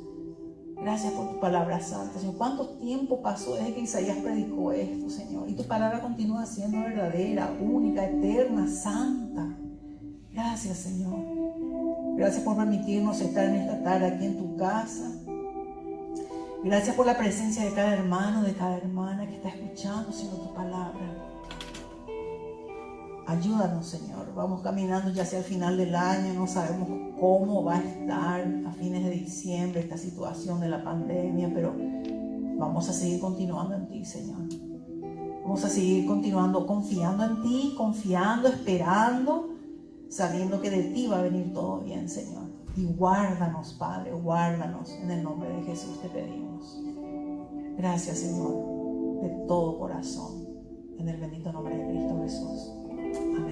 Gracias por tu palabra santa, Señor. ¿Cuánto tiempo pasó desde que Isaías predicó esto, Señor? Y tu palabra continúa siendo verdadera, única, eterna, santa. Gracias, Señor. Gracias por permitirnos estar en esta tarde aquí en tu casa. Gracias por la presencia de cada hermano, de cada hermana que está escuchando, Señor, tu palabra. Ayúdanos, Señor. Vamos caminando ya hacia el final del año. No sabemos cómo va a estar a fines de diciembre esta situación de la pandemia, pero vamos a seguir continuando en ti, Señor. Vamos a seguir continuando confiando en ti, confiando, esperando, sabiendo que de ti va a venir todo bien, Señor. Y guárdanos, Padre, guárdanos. En el nombre de Jesús te pedimos. Gracias, Señor, de todo corazón. En el bendito nombre de Cristo Jesús. Amén.